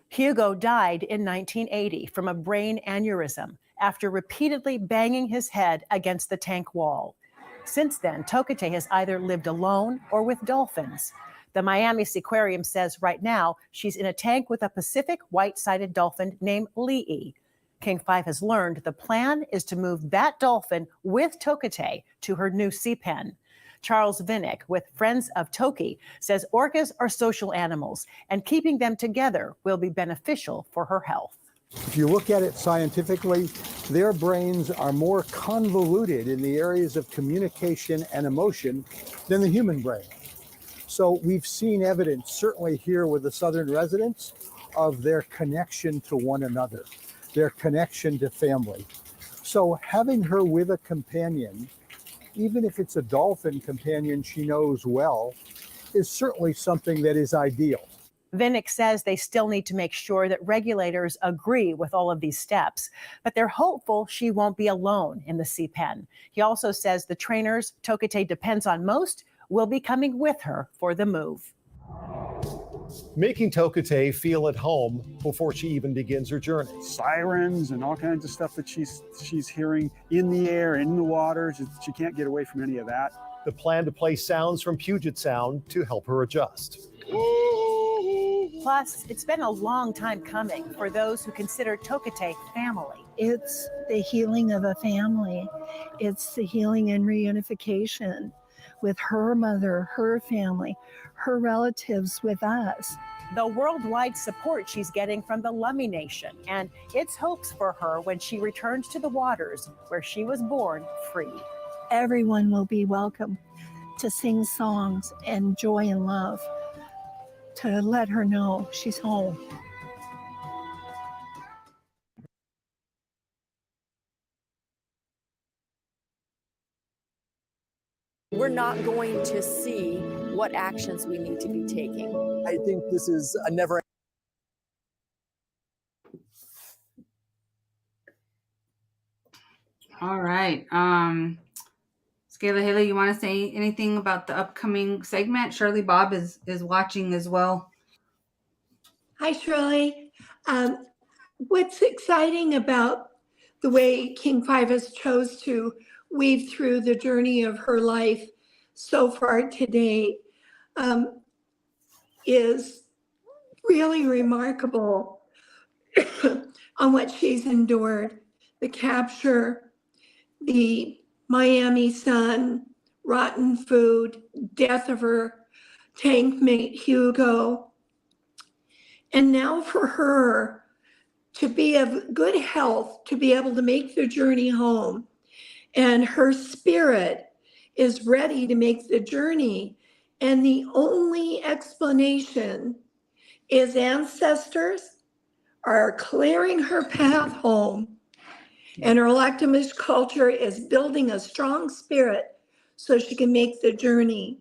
Hugo died in 1980 from a brain aneurysm after repeatedly banging his head against the tank wall. Since then, Tokitae has either lived alone or with dolphins. The Miami Seaquarium says right now she's in a tank with a Pacific white-sided dolphin named Lee. King 5 has learned the plan is to move that dolphin with Tokitae to her new sea pen. Charles Vinnick with Friends of Toki says orcas are social animals and keeping them together will be beneficial for her health. If you look at it scientifically, their brains are more convoluted in the areas of communication and emotion than the human brain. So we've seen evidence, certainly here with the southern residents, of their connection to one another, their connection to family. So having her with a companion, even if it's a dolphin companion she knows well, is certainly something that is ideal. Vinnick says they still need to make sure that regulators agree with all of these steps, but they're hopeful she won't be alone in the sea pen. He also says the trainers Tokitae depends on most will be coming with her for the move. Making Tokitae feel at home before she even begins her journey. Sirens and all kinds of stuff that she's hearing in the air, in the water. She can't get away from any of that. The plan to play sounds from Puget Sound to help her adjust. Plus, it's been a long time coming for those who consider Tokitae family. It's the healing of a family. It's the healing and reunification with her mother, her family, her relatives with us. The worldwide support she's getting from the Lummi Nation, and its hopes for her when she returns to the waters where she was born free. Everyone will be welcome to sing songs and joy and love, to let her know she's home. We're not going to see what actions we need to be taking. I think this is a never. All right. Scala Haley, you want to say anything about the upcoming segment? Shirley Bob is watching as well. Hi, Shirley. What's exciting about the way King 5 has chose to weave through the journey of her life so far today is really remarkable on what she's endured. The capture, the Miami sun, rotten food, death of her tank mate Hugo. And now for her to be of good health, to be able to make the journey home. And her spirit is ready to make the journey. And the only explanation is ancestors are clearing her path home. And her Lactamus culture is building a strong spirit so she can make the journey.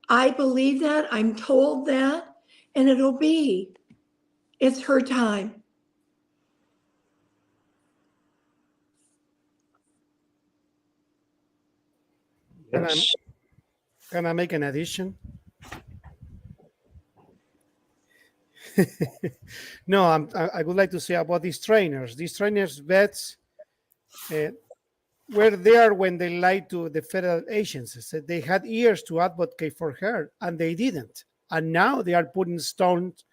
I believe that, I'm told that, and it'll be. It's her time. Can I make an addition? No, I would like to say about these trainers. These trainers, vets, were there when they lied to the federal agencies. They had years to advocate for her, and they didn't. And now they are putting stones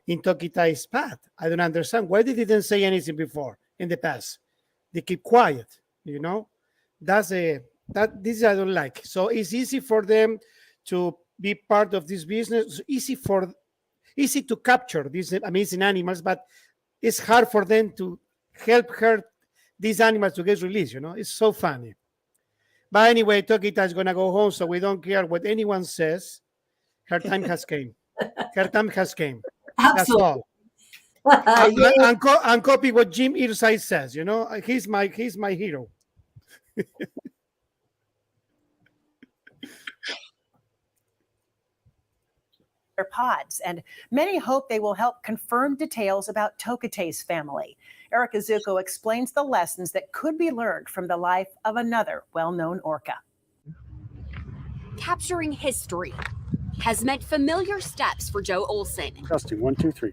in Tokitae's path. I don't understand. Why they didn't say anything before in the past? They keep quiet, you know? This I don't like. So it's easy for them to be part of this business. Easy to capture these amazing animals, but it's hard for them to help her these animals to get released. You know, it's so funny. But anyway, Tokitae is going to go home, so we don't care what anyone says. Her time has came. Her time has came. That's all. And copy what Jim Irsay says. You know, he's my hero. Their pods, and many hope they will help confirm details about Tokitae's family. Erica Zuko explains the lessons that could be learned from the life of another well-known orca. Capturing history has meant familiar steps for Joe Olson. Testing, 1, 2, 3.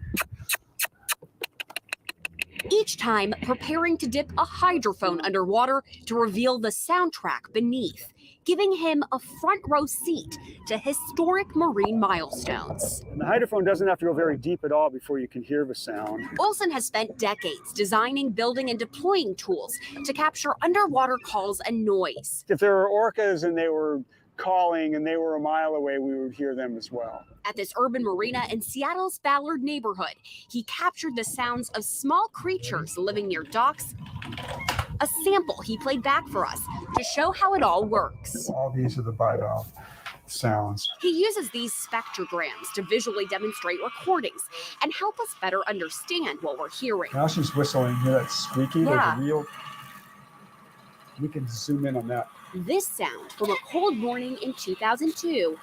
Each time preparing to dip a hydrophone underwater to reveal the soundtrack beneath, giving him a front row seat to historic marine milestones. And the hydrophone doesn't have to go very deep at all before you can hear the sound. Olson has spent decades designing, building, and deploying tools to capture underwater calls and noise. If there were orcas and they were calling and they were a mile away, we would hear them as well. At this urban marina in Seattle's Ballard neighborhood, he captured the sounds of small creatures living near docks, a sample he played back for us to show how it all works. All these are the bivalve sounds. He uses these spectrograms to visually demonstrate recordings and help us better understand what we're hearing. Now she's whistling, hear that squeaky, like a real... We can zoom in on that. This sound from a cold morning in 2002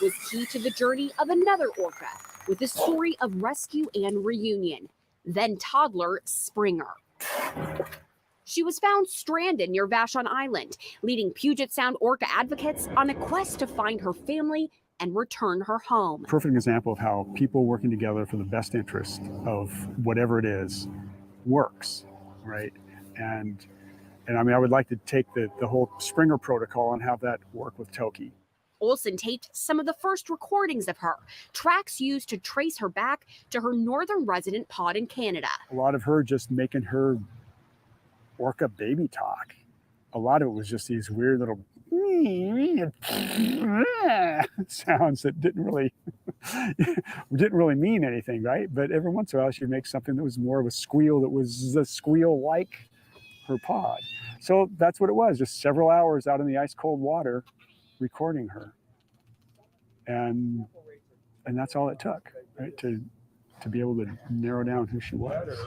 was key to the journey of another orca with a story of rescue and reunion, then toddler Springer. She was found stranded near Vashon Island, leading Puget Sound orca advocates on a quest to find her family and return her home. Perfect example of how people working together for the best interest of whatever it is works, right? And I mean, I would like to take the whole Springer protocol and have that work with Toki. Olson taped some of the first recordings of her, tracks used to trace her back to her northern resident pod in Canada. A lot of her just making her orca baby talk. A lot of it was just these weird little sounds that didn't really mean anything, right? But every once in a while she'd make something that was more of a squeal that was a squeal like her pod. So that's what it was, just several hours out in the ice cold water recording her. And that's all it took, right? To be able to narrow down who she was.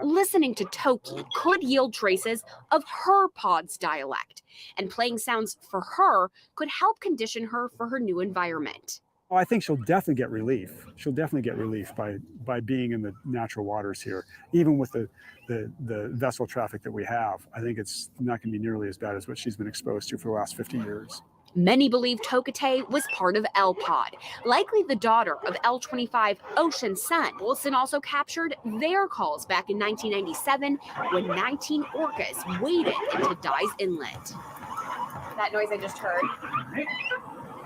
Listening to Toki could yield traces of her pod's dialect, and playing sounds for her could help condition her for her new environment. Well, I think she'll definitely get relief. She'll definitely get relief by being in the natural waters here. Even with the vessel traffic that we have, I think it's not going to be nearly as bad as what she's been exposed to for the last 50 years. Many believe Tokitae was part of L-Pod, likely the daughter of L-25 Ocean Sun. Olson also captured their calls back in 1997 when 19 orcas waded into Dye's Inlet. That noise I just heard,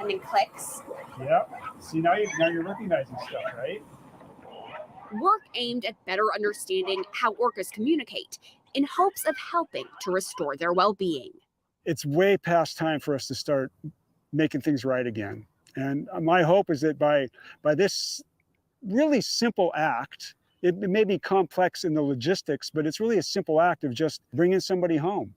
and then clicks. Yeah. See, now you're recognizing stuff, right? Work aimed at better understanding how orcas communicate in hopes of helping to restore their well-being. It's way past time for us to start making things right again. And my hope is that by this really simple act, it may be complex in the logistics, but it's really a simple act of just bringing somebody home.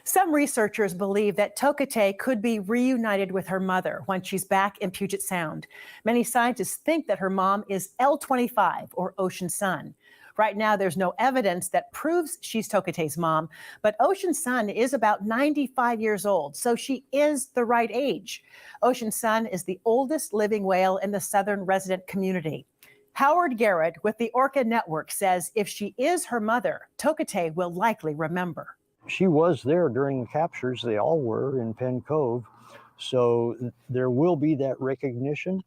Some researchers believe that Tokitae could be reunited with her mother once she's back in Puget Sound. Many scientists think that her mom is L-25 or Ocean Sun. Right now, there's no evidence that proves she's Tokitae's mom, but Ocean Sun is about 95 years old, so she is the right age. Ocean Sun is the oldest living whale in the southern resident community. Howard Garrett with the Orca Network says if she is her mother, Tokitae will likely remember. She was there during the captures. They all were in Penn Cove. So there will be that recognition,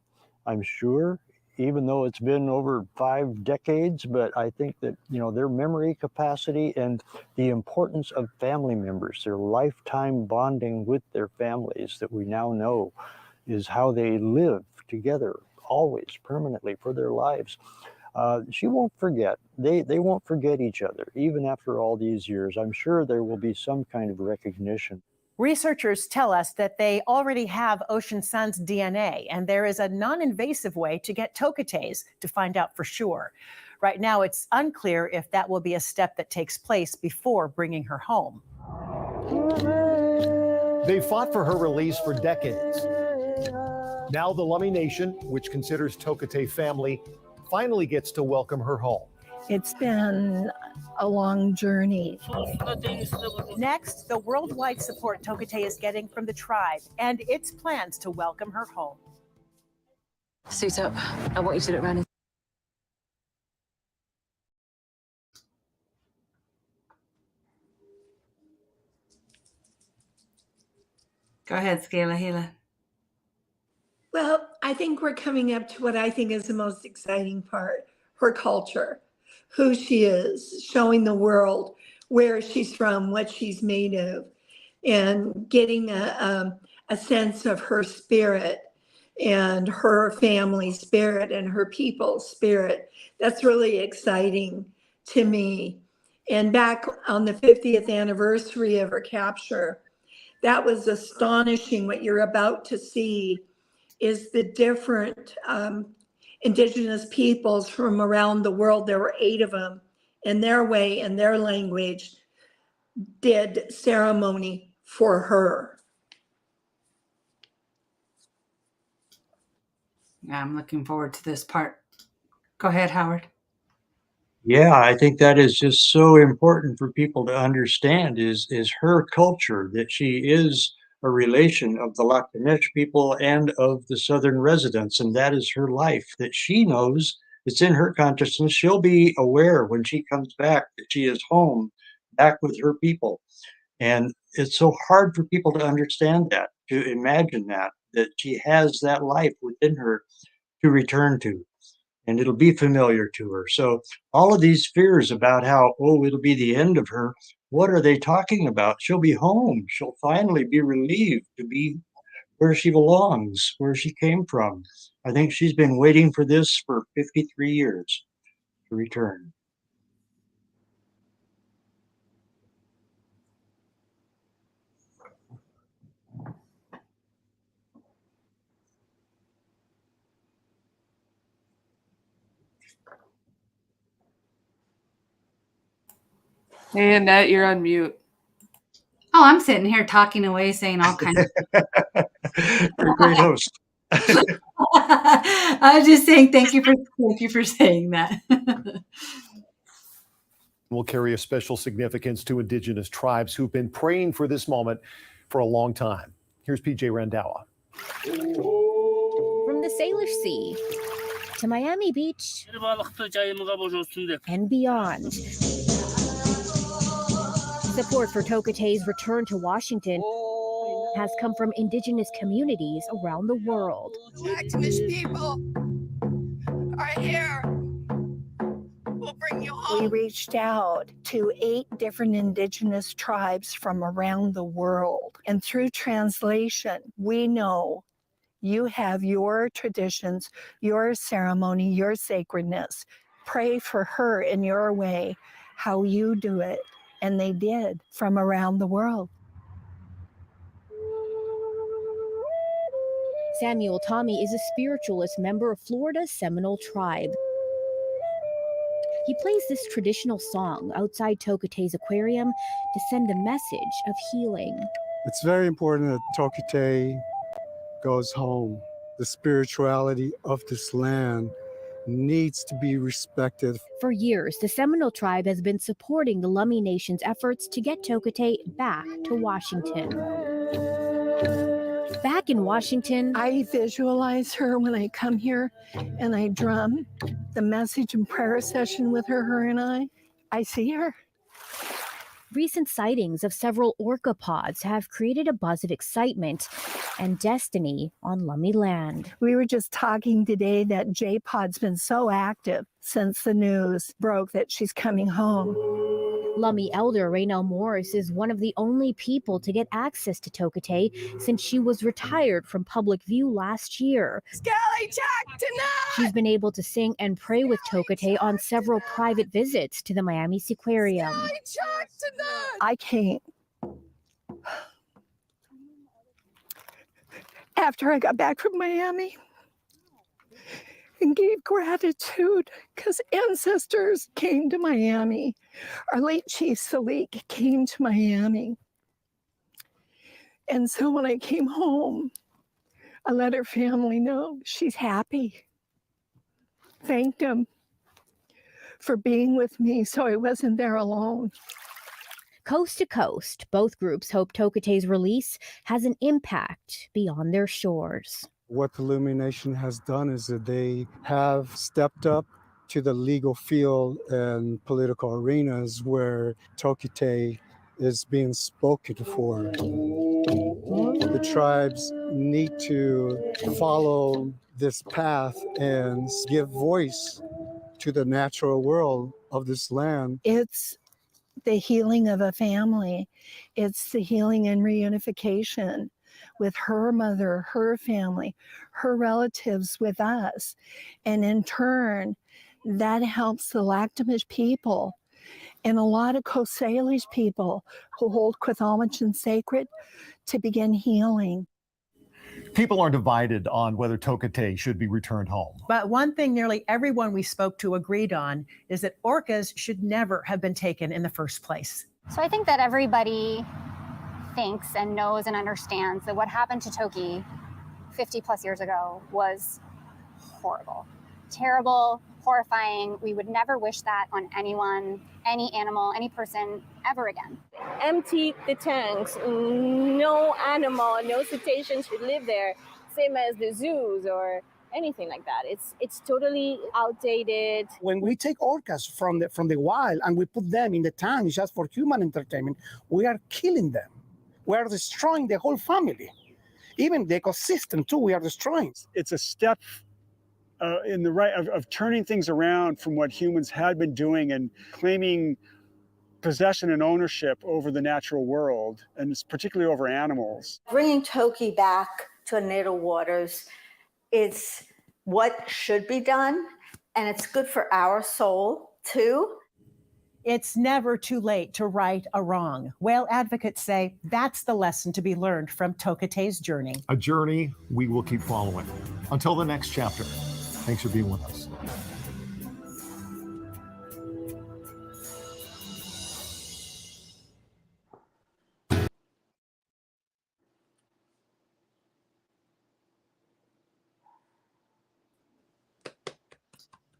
I'm sure, even though it's been over 5 decades. But I think that, their memory capacity and the importance of family members, their lifetime bonding with their families that we now know is how they live together, always, permanently for their lives. She won't forget. They won't forget each other, even after all these years. I'm sure there will be some kind of recognition. Researchers tell us that they already have Ocean Sun's DNA, and there is a non-invasive way to get Tokitae's to find out for sure. Right now, it's unclear if that will be a step that takes place before bringing her home. They fought for her release for decades. Now the Lummi Nation, which considers Tokitae family, finally gets to welcome her home. It's been a long journey. Next, the worldwide support Tokitae is getting from the tribe and its plans to welcome her home. Suit up. I want you to look around. Go ahead, Hila. Well, I think we're coming up to what I think is the most exciting part, her culture, who she is, showing the world where she's from, what she's made of, and getting a sense of her spirit and her family spirit and her people's spirit. That's really exciting to me. And back on the 50th anniversary of her capture, that was astonishing. What you're about to see is the different indigenous peoples from around the world. There were 8 of them, in their way, in their language, did ceremony for her. Yeah, I'm looking forward to this part. Go ahead, Howard. Yeah, I think that is just so important for people to understand is her culture, that she is a relation of the Lak'anish people and of the southern residents, and that is her life, that she knows. It's in her consciousness. She'll be aware when she comes back that she is home, back with her people. And it's so hard for people to understand that, to imagine that she has that life within her to return to, and it'll be familiar to her. So all of these fears about how, oh, it'll be the end of her, what are they talking about? She'll be home. She'll finally be relieved to be where she belongs, where she came from. I think she's been waiting for this for 53 years to return. Hey, Annette, you're on mute. Oh, I'm sitting here talking away, saying all kinds of You're a great host. I was just saying thank you for saying that. Will carry a special significance to indigenous tribes who've been praying for this moment for a long time. Here's PJ Randawa. From the Salish Sea to Miami Beach and beyond. Support for Tokitae's return to Washington has come from indigenous communities around the world. Activist people are here. We'll bring you home. We reached out to 8 different indigenous tribes from around the world. And through translation, we know you have your traditions, your ceremony, your sacredness. Pray for her in your way, how you do it. And they did from around the world. Samuel Tommy is a spiritualist member of Florida's Seminole tribe. He plays this traditional song outside Tokitae's aquarium to send a message of healing. It's very important that Tokitae goes home. The spirituality of this land needs to be respected. For years, the Seminole tribe has been supporting the Lummi Nation's efforts to get Tokitae back to Washington. Back in Washington, I visualize her when I come here and I drum the message and prayer session with her and I see her. Recent sightings of several orca pods have created a buzz of excitement and destiny on Lummi land. We were just talking today that J-Pod's been so active since the news broke that she's coming home. Lummi elder Raynell Morris is one of the only people to get access to Tokitae since she was retired from public view last year. Skelly Chuck tonight! She's been able to sing and pray with Tokitae on several private visits to the Miami Seaquarium. Skelly Chuck tonight! I came after I got back from Miami and gave gratitude because ancestors came to Miami. Our late Chief Salik came to Miami. And so when I came home, I let her family know she's happy. Thanked them for being with me so I wasn't there alone. Coast to coast, both groups hope Tokitae's release has an impact beyond their shores. What the Illumination has done is that they have stepped up to the legal field and political arenas where Tokitae is being spoken for. The tribes need to follow this path and give voice to the natural world of this land. It's the healing of a family. It's the healing and reunification with her mother, her family, her relatives with us. And in turn, that helps the Lactamish people and a lot of Coast Salish people who hold Quethamachen sacred to begin healing. People are divided on whether Tokitae should be returned home. But one thing nearly everyone we spoke to agreed on is that orcas should never have been taken in the first place. So I think that everybody thinks and knows and understands that what happened to Toki 50 plus years ago was horrible, terrible, horrifying. We would never wish that on anyone, any animal, any person ever again. Empty the tanks. No animal, no cetacean should live there, same as the zoos or anything like that. It's totally outdated. When we take orcas from the wild and we put them in the tanks just for human entertainment, we are killing them. We are destroying the whole family. Even the ecosystem too, we are destroying. It's a step in the right of turning things around from what humans had been doing and claiming possession and ownership over the natural world, and particularly over animals. Bringing Toki back to natal waters is what should be done, and it's good for our soul too. It's never too late to right a wrong. Whale advocates say that's the lesson to be learned from Tokitae's journey. A journey we will keep following. Until the next chapter, thanks for being with us.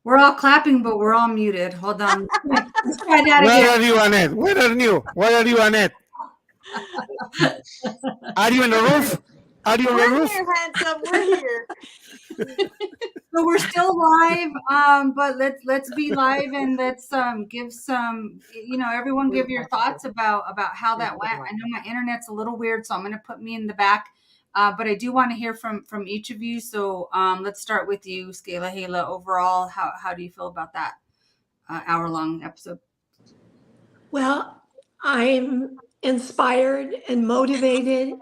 We're all clapping, but we're all muted. Hold on. Let's try that again. Where are you, Annette? Where are you? Where are you, Annette? Are you in the roof? Are you on the roof? We're here, handsome. We're here. So we're still live, but let's be live and let's give some, everyone give your thoughts about how that went. I know my internet's a little weird, so I'm going to put me in the back, but I do want to hear from each of you. So let's start with you, Scala Hala. Overall, how do you feel about that hour-long episode? Well, I'm inspired and motivated,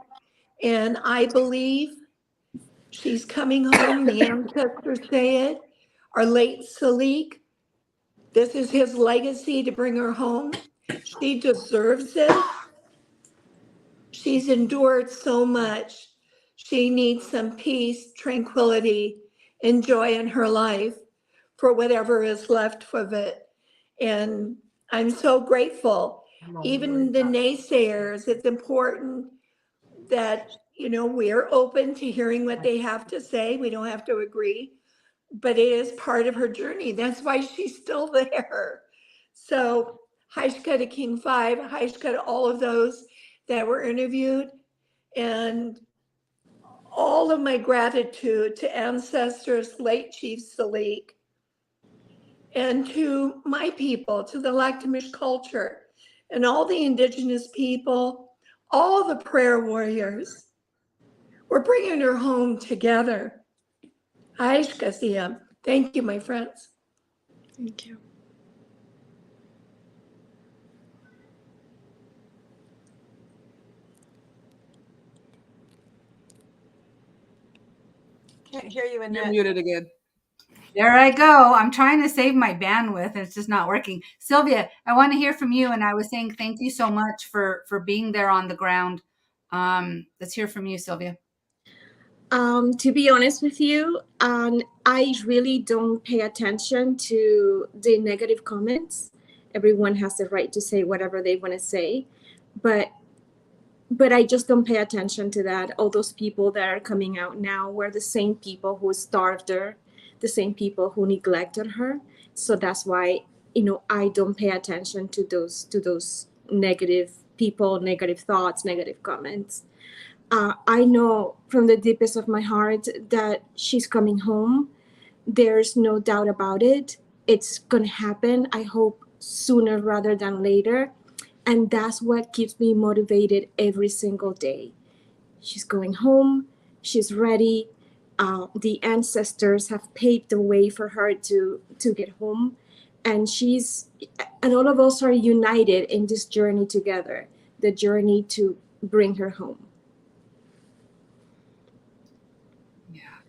and I believe she's coming home. The ancestors say it. Our late Salik, this is his legacy to bring her home. She deserves it. She's endured so much. She needs some peace, tranquility, and joy in her life for whatever is left of it. And I'm so grateful. Even the naysayers, it's important that, we're open to hearing what they have to say. We don't have to agree, but it is part of her journey. That's why she's still there. So Haishka to King 5, Haishka to all of those that were interviewed, and all of my gratitude to ancestors, late Chief Salik, and to my people, to the Lactamish culture, and all the indigenous people, all the prayer warriors. We're bringing her home together. Aishka. Thank you, my friends. Thank you. Can't hear you, Annette. You're muted again. There I go. I'm trying to save my bandwidth and it's just not working. Sylvia, I want to hear from you. And I was saying thank you so much for being there on the ground. Let's hear from you, Sylvia. To be honest with you, I really don't pay attention to the negative comments. Everyone has the right to say whatever they want to say, but I just don't pay attention to that. All those people that are coming out now were the same people who starved her, the same people who neglected her. So that's why, I don't pay attention to those negative people, negative thoughts, negative comments. I know from the deepest of my heart that she's coming home. There's no doubt about it. It's going to happen. I hope sooner rather than later. And that's what keeps me motivated every single day. She's going home. She's ready. The ancestors have paved the way for her to get home. And all of us are united in this journey together, the journey to bring her home.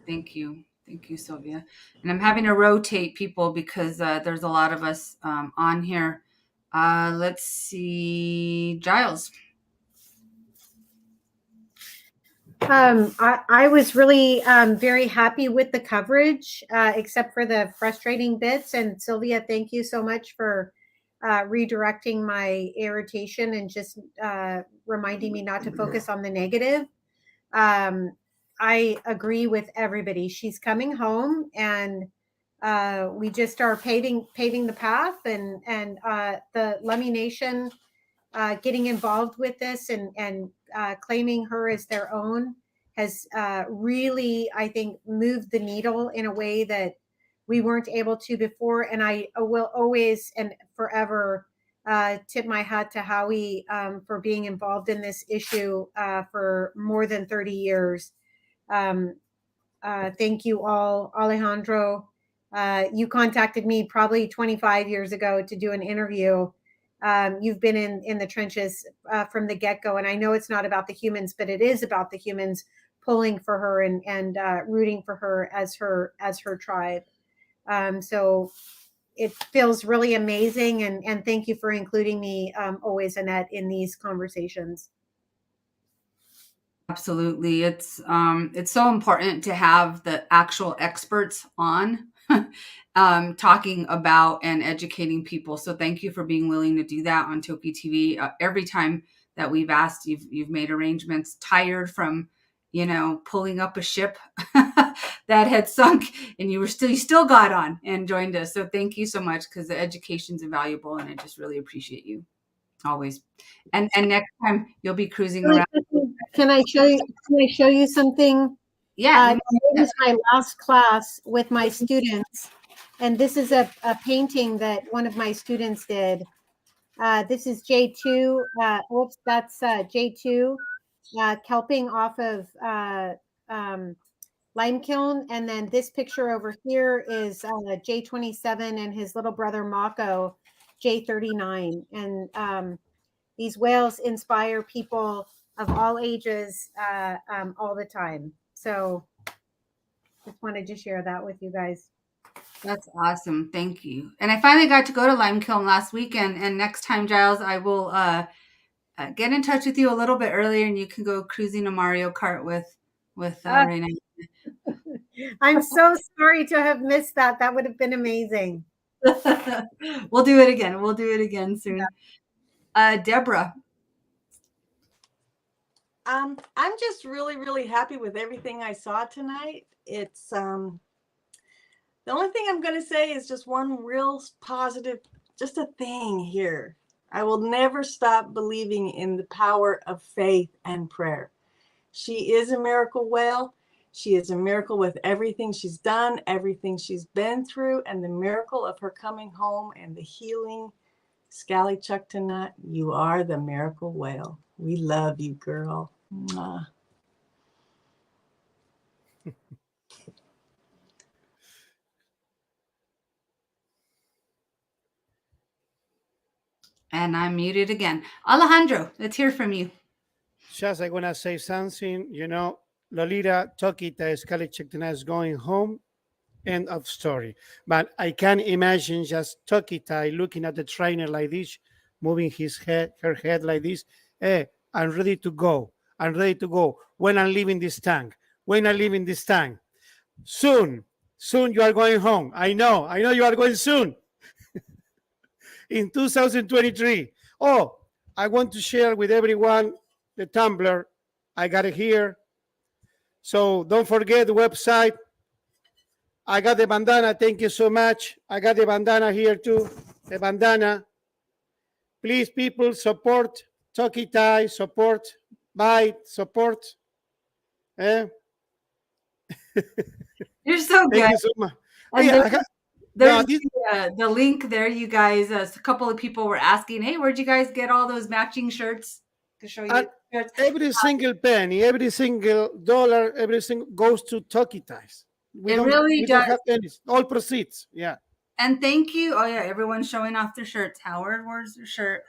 Thank you. Thank you, Sylvia. And I'm having to rotate people because there's a lot of us on here. Let's see, Giles. I was really very happy with the coverage, except for the frustrating bits. And Sylvia, thank you so much for redirecting my irritation and just reminding me not to focus on the negative. I agree with everybody. She's coming home, and we just are paving the path, and the Lummi Nation getting involved with this and claiming her as their own has really, I think, moved the needle in a way that we weren't able to before. And I will always and forever tip my hat to Howie for being involved in this issue for more than 30 years. Thank you all. Alejandro, you contacted me probably 25 years ago to do an interview. You've been in the trenches from the get-go, and I know it's not about the humans, but it is about the humans pulling for her and rooting for her as her tribe. So it feels really amazing, and thank you for including me always, Annette, in these conversations. Absolutely. It's so important to have the actual experts on talking about and educating people. So thank you for being willing to do that on Toki TV. Every time that we've asked, you've made arrangements, tired from, pulling up a ship that had sunk, and you still got on and joined us. So thank you so much, because the education's invaluable, and I just really appreciate you always. And next time you'll be cruising around. Can I show you something? Yeah. This is my last class with my students, and this is a painting that one of my students did. This is J2. Oops, that's J2 kelping off of lime kiln, and then this picture over here is J27 and his little brother Mako, J39, and these whales inspire people of all ages all the time. So just wanted to share that with you guys. That's awesome. Thank you. And I finally got to go to Lime Kiln last weekend. And next time, Giles, I will get in touch with you a little bit earlier, and you can go cruising a Mario Kart with Raina. I'm so sorry to have missed that. That would have been amazing. We'll do it again. We'll do it again soon. Deborah. I'm just really, really happy with everything I saw tonight. It's the only thing I'm going to say is just one real positive, just a thing here. I will never stop believing in the power of faith and prayer. She is a miracle whale. She is a miracle with everything she's done, everything she's been through, and the miracle of her coming home and the healing. Scally Chucktonut, you are the miracle whale. We love you, girl. Mwah. And I'm muted again. Alejandro, let's hear from you. Just I want to say something. Lolita Tokitae Scally Chucktonut is going home. End of story. But I can imagine just Tokitae looking at the trainer like this, moving her head like this. Hey, I'm ready to go. I'm ready to go. When I'm leaving this tank, when I leave in this time. Soon you are going home. I know you are going soon. In 2023. Oh, I want to share with everyone the Tumblr. I got it here. So don't forget the website. I got the bandana. Thank you so much. I got the bandana here too. The bandana. Please, people, support Tokitae, support Byte, support. Eh? You're so Thank good. you so much. And Yeah, there's the link there, you guys. A couple of people were asking, hey, where'd you guys get all those matching shirts? To show you shirts. Every single penny, every single dollar, everything goes to Tokitae. We It don't really does. have any. All proceeds. Yeah. And thank you. Oh yeah, everyone's showing off their shirts. Howard, where's your shirt?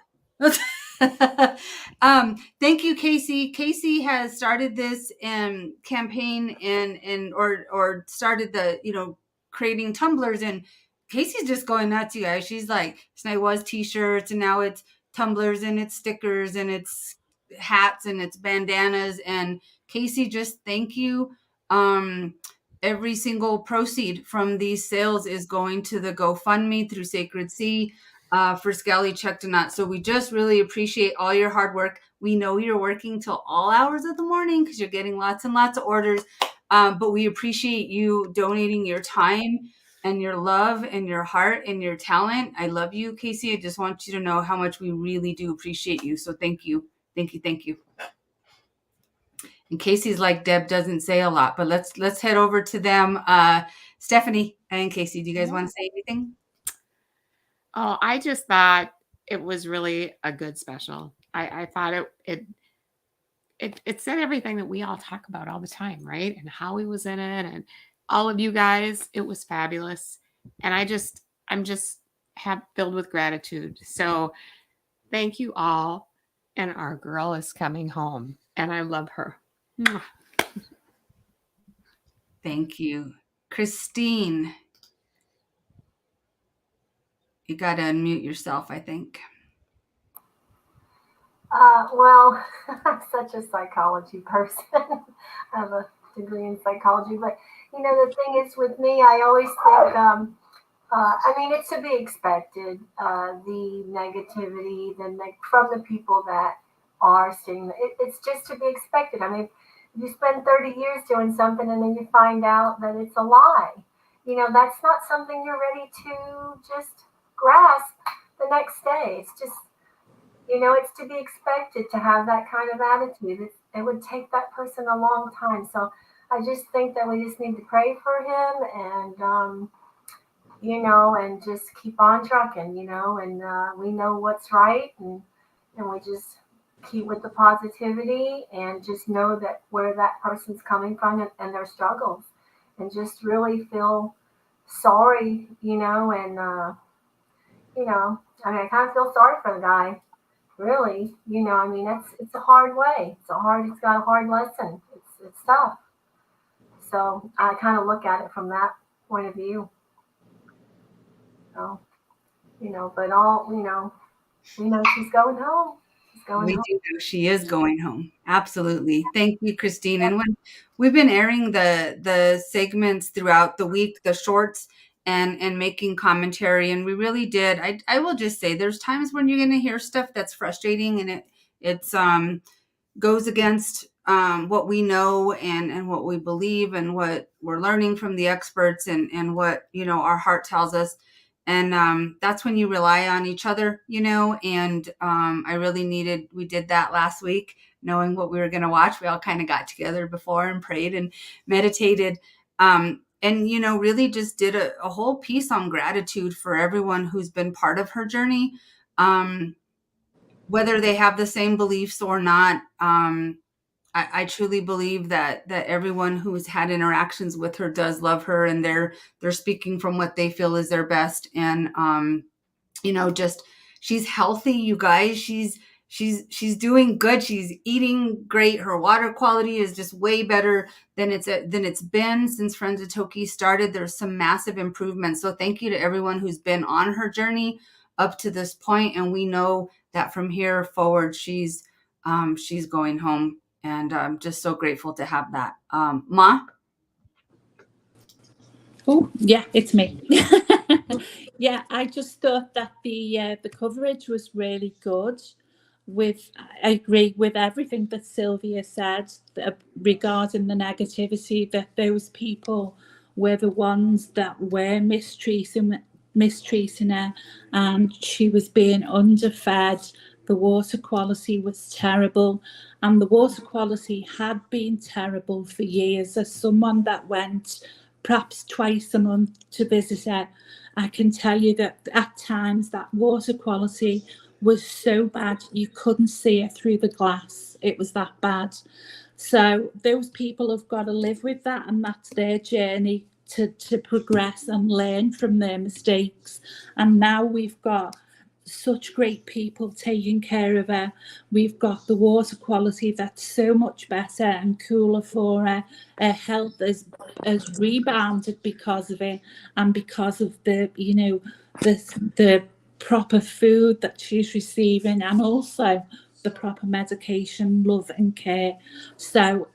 Thank you, Casey. Casey has started this campaign or started the creating tumblers, and Casey's just going nuts, you guys. She's like, it was t-shirts and now it's tumblers and it's stickers and it's hats and it's bandanas. And Casey, just thank you. Every single proceed from these sales is going to the GoFundMe through Sacred Sea for Skelly Check to Not. So we just really appreciate all your hard work. We know you're working till all hours of the morning because you're getting lots and lots of orders. But we appreciate you donating your time and your love and your heart and your talent. I love you, Casey. I just want you to know how much we really do appreciate you. So thank you. Thank you. Thank you. And Casey's like, Deb doesn't say a lot, but let's head over to them. Stephanie and Casey, do you guys want to say anything? Oh, I just thought it was really a good special. I thought it said everything that we all talk about all the time, right? And Howie was in it, and all of you guys. It was fabulous, and I'm just filled with gratitude. So thank you all, and our girl is coming home, and I love her. Thank you. Christine. You got to unmute yourself, I think. Well, I'm such a psychology person. I have a degree in psychology, but the thing is with me, I always think, it's to be expected. The negativity, from the people that are seeing it's just to be expected. I mean, you spend 30 years doing something and then you find out that it's a lie. That's not something you're ready to just grasp the next day. It's just, it's to be expected to have that kind of attitude. It would take that person a long time. So I just think that we just need to pray for him and, and just keep on trucking, and we know what's right. And we just keep with the positivity and just know that where that person's coming from and their struggles and just really feel sorry, and, I kind of feel sorry for the guy. Really, it's a hard way. It's got a hard lesson. It's tough. So I kind of look at it from that point of view. So, but we know she's going home. We do know she is going home. Absolutely. Thank you, Christine. And when we've been airing the segments throughout the week, the shorts, and making commentary, and we really did. I will just say there's times when you're going to hear stuff that's frustrating, and it's goes against what we know and what we believe and what we're learning from the experts and what our heart tells us. And that's when you rely on each other, and I really we did that last week, knowing what we were going to watch. We all kind of got together before and prayed and meditated. And, really just did a whole piece on gratitude for everyone who's been part of her journey, whether they have the same beliefs or not. I truly believe that everyone who's had interactions with her does love her, and they're speaking from what they feel is their best. And just she's healthy, you guys. She's doing good. She's eating great. Her water quality is just way better than it's been since Friends of Toki started. There's some massive improvements. So thank you to everyone who's been on her journey up to this point. And we know that from here forward, she's going home. And I'm just so grateful to have that. Ma? Oh, yeah, it's me. Yeah, I just thought that the coverage was really good. I agree with everything that Sylvia said regarding the negativity, that those people were the ones that were mistreating her, and she was being underfed. The water quality was terrible, and the water quality had been terrible for years. As someone that went perhaps twice a month to visit her, I can tell you that at times that water quality was so bad you couldn't see it through the glass. It was that bad. So those people have got to live with that, and that's their journey to progress and learn from their mistakes. And now we've got such great people taking care of her. We've got the water quality that's so much better and cooler for her. Her health has rebounded because of it, and because of the the proper food that she's receiving, and also the proper medication, love and care. So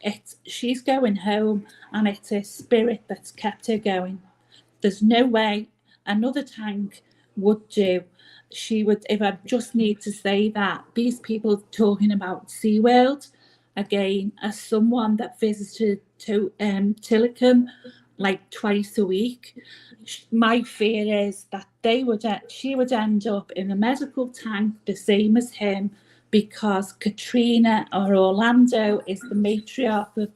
she's going home, and it's her spirit that's kept her going. There's no way another tank would do. She would, if I just need to say that, these people talking about SeaWorld, again, as someone that visited Tillicum like twice a week, my fear is that she would end up in a medical tank the same as him, because Katrina or Orlando is the matriarch of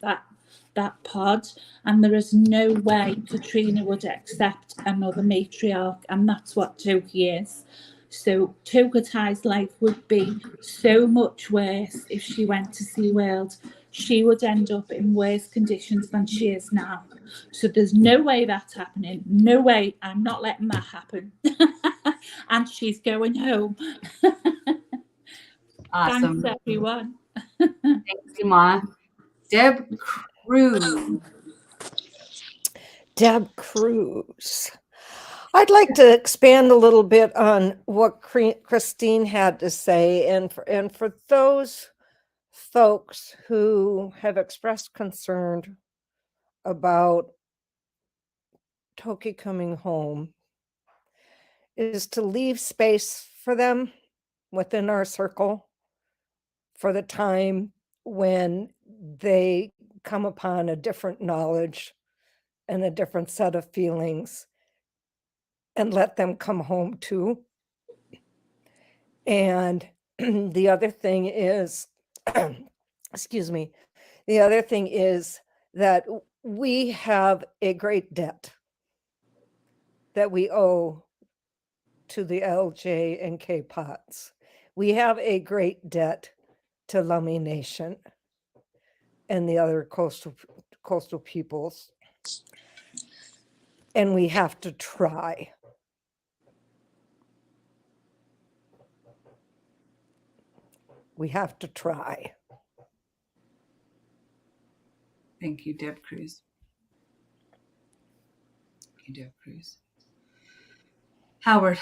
that pod, and there is no way Katrina would accept another matriarch, and that's what Toki is. So Tokitae's life would be so much worse if she went to SeaWorld. She would end up in worse conditions than she is now. So there's no way that's happening. No way. I'm not letting that happen. And she's going home. Awesome. Thanks, everyone. Thank you, Ma. Deb Cruz. Deb Cruz. I'd like to expand a little bit on what Christine had to say, and for those folks who have expressed concern about Toki coming home, is to leave space for them within our circle for the time when they come upon a different knowledge and a different set of feelings, and let them come home too. And the other thing is, excuse me, the other thing is that we have a great debt that we owe to the LJ and K pots. We have a great debt to Lummi Nation and the other coastal peoples. And we have to try. We have to try. Thank you, Deb Cruz. Thank you, Deb Cruz. Howard.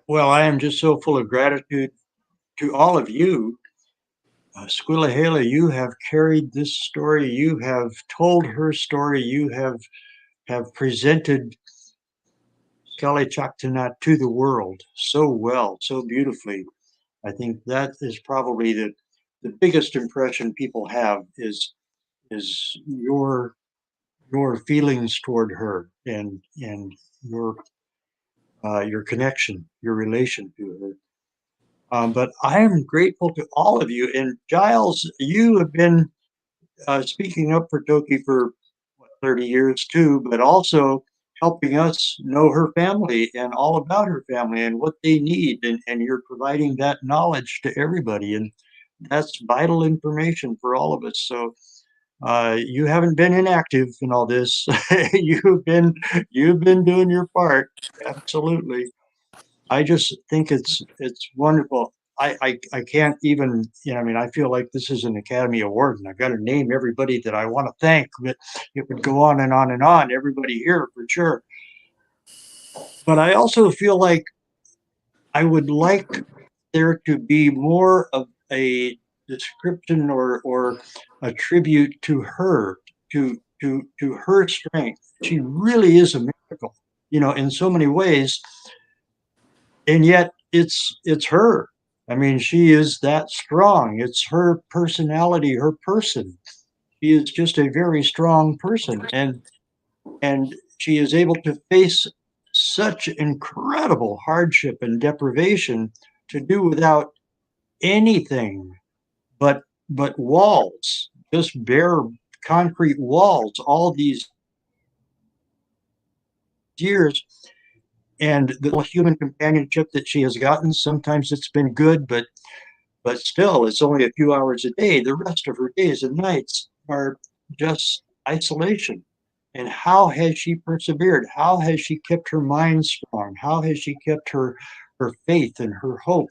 Well, I am just so full of gratitude to all of you. Squilahela, you have carried this story. You have told her story. You have presented Skelly Chaktanat to the world so well, so beautifully. I think that is probably the biggest impression people have is your feelings toward her, and your connection, your relation to her. But I am grateful to all of you. And Giles, you have been speaking up for Toki for 30 years too, but also helping us know her family and all about her family and what they need. And you're providing that knowledge to everybody. And that's vital information for all of us. So you haven't been inactive in all this. you've been doing your part. Absolutely. I just think it's wonderful. I can't even, I mean, I feel like this is an Academy Award and I've got to name everybody that I want to thank, but it would go on and on and on, everybody here for sure. But I also feel like I would like there to be more of a description or a tribute to her, to her strength. She really is a miracle, in so many ways. And yet it's her. I mean, she is that strong. It's her personality, her person. She is just a very strong person, and she is able to face such incredible hardship and deprivation to do without anything but walls, just bare concrete walls, all these years. And the human companionship that she has gotten, sometimes it's been good, but still, it's only a few hours a day. The rest of her days and nights are just isolation. And how has she persevered? How has she kept her mind strong? How has she kept her faith and her hope?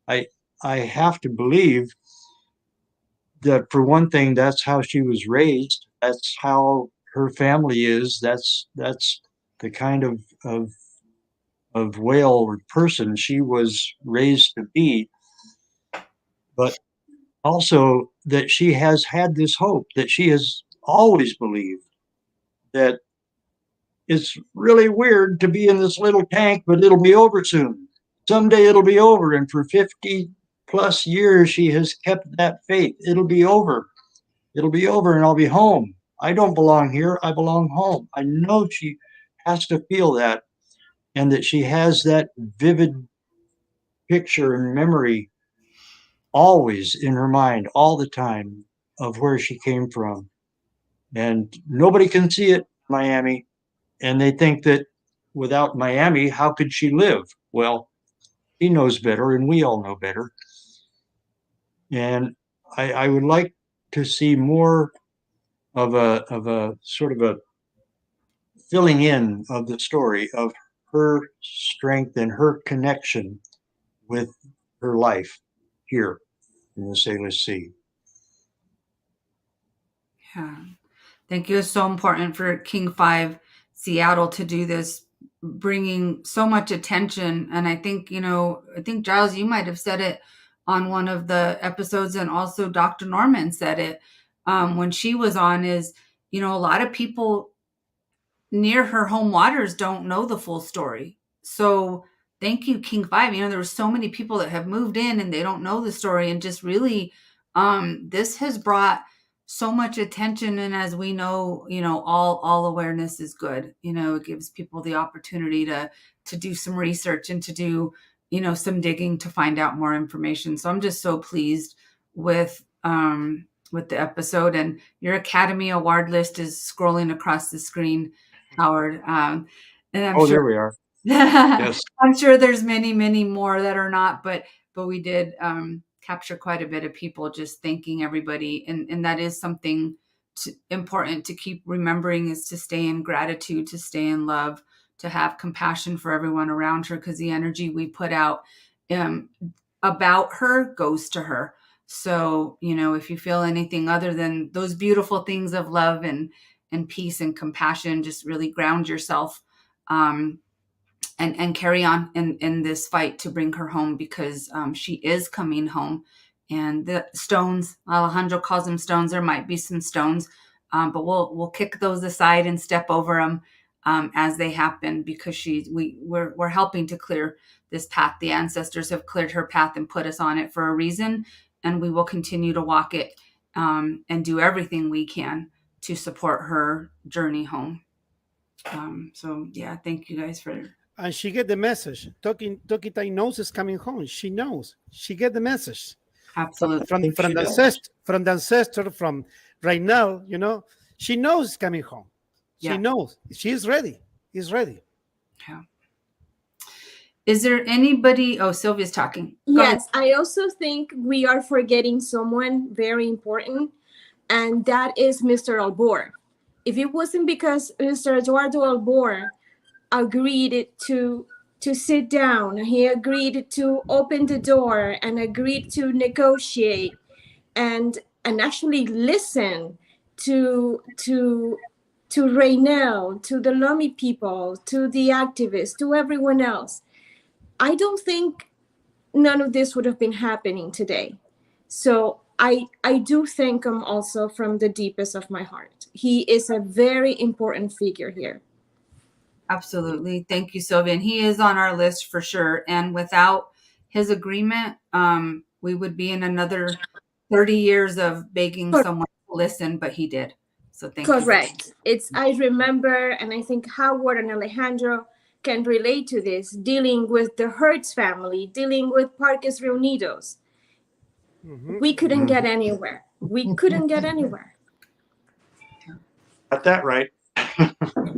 I I have to believe that, for one thing, that's how she was raised. That's how her family is. That's the kind of whale or person she was raised to be. But also that she has had this hope, that she has always believed that it's really weird to be in this little tank, but it'll be over soon. Someday it'll be over. And for 50 plus years, she has kept that faith. It'll be over. It'll be over and I'll be home. I don't belong here. I belong home. I know she has to feel that, and that she has that vivid picture and memory always in her mind, all the time, of where she came from. And nobody can see it in Miami. And they think that without Miami, how could she live? Well, he knows better, and we all know better. And I would like to see more of a sort of a filling in of the story of her strength and her connection with her life here in the Salish Sea. Yeah. Thank you. It's so important for King 5 Seattle to do this, bringing so much attention. And I think, Giles, you might have said it on one of the episodes, and also Dr. Norman said it when she was on, is, a lot of people near her home waters don't know the full story. So thank you, King 5. There were so many people that have moved in and they don't know the story, and just really, this has brought so much attention. And as we know, all awareness is good. It gives people the opportunity to do some research and to do, some digging to find out more information. So I'm just so pleased with the episode. And your Academy Award list is scrolling across the screen, Howard. And I'm sure there we are. Yes. I'm sure there's many, many more that are not, but we did capture quite a bit of people just thanking everybody. And that is something important to keep remembering, is to stay in gratitude, to stay in love, to have compassion for everyone around her, because the energy we put out about her goes to her. So, if you feel anything other than those beautiful things of love and peace and compassion, just really ground yourself and carry on in this fight to bring her home, because she is coming home. And the stones, Alejandro calls them stones. There might be some stones, but we'll kick those aside and step over them as they happen, because we're helping to clear this path. The ancestors have cleared her path and put us on it for a reason, and we will continue to walk it and do everything we can to support her journey home. So yeah, thank you guys for. And she get the message. Tokitae knows is coming home. She knows. She get the message. Absolutely. From the ancestor, from right now, she knows it's coming home. She knows. She's ready. He's ready. Yeah. Is there anybody? Oh, Sylvia's talking. Yes, I also think we are forgetting someone very important, and that is Mr. Albor. If it wasn't because Mr. Eduardo Albor agreed to sit down, he agreed to open the door and agreed to negotiate and actually listen to Raynell, to the Lomi people, to the activists, to everyone else, I don't think none of this would have been happening today. So I do thank him also from the deepest of my heart. He is a very important figure here. Absolutely. Thank you, Sylvia. And he is on our list for sure. And without his agreement, we would be in another 30 years of begging someone to listen, but he did. So thank you. Correct. I remember, and I think Howard and Alejandro can relate to this, dealing with the Hertz family, dealing with Parques Reunidos. We couldn't get anywhere. We couldn't get anywhere. Got that right.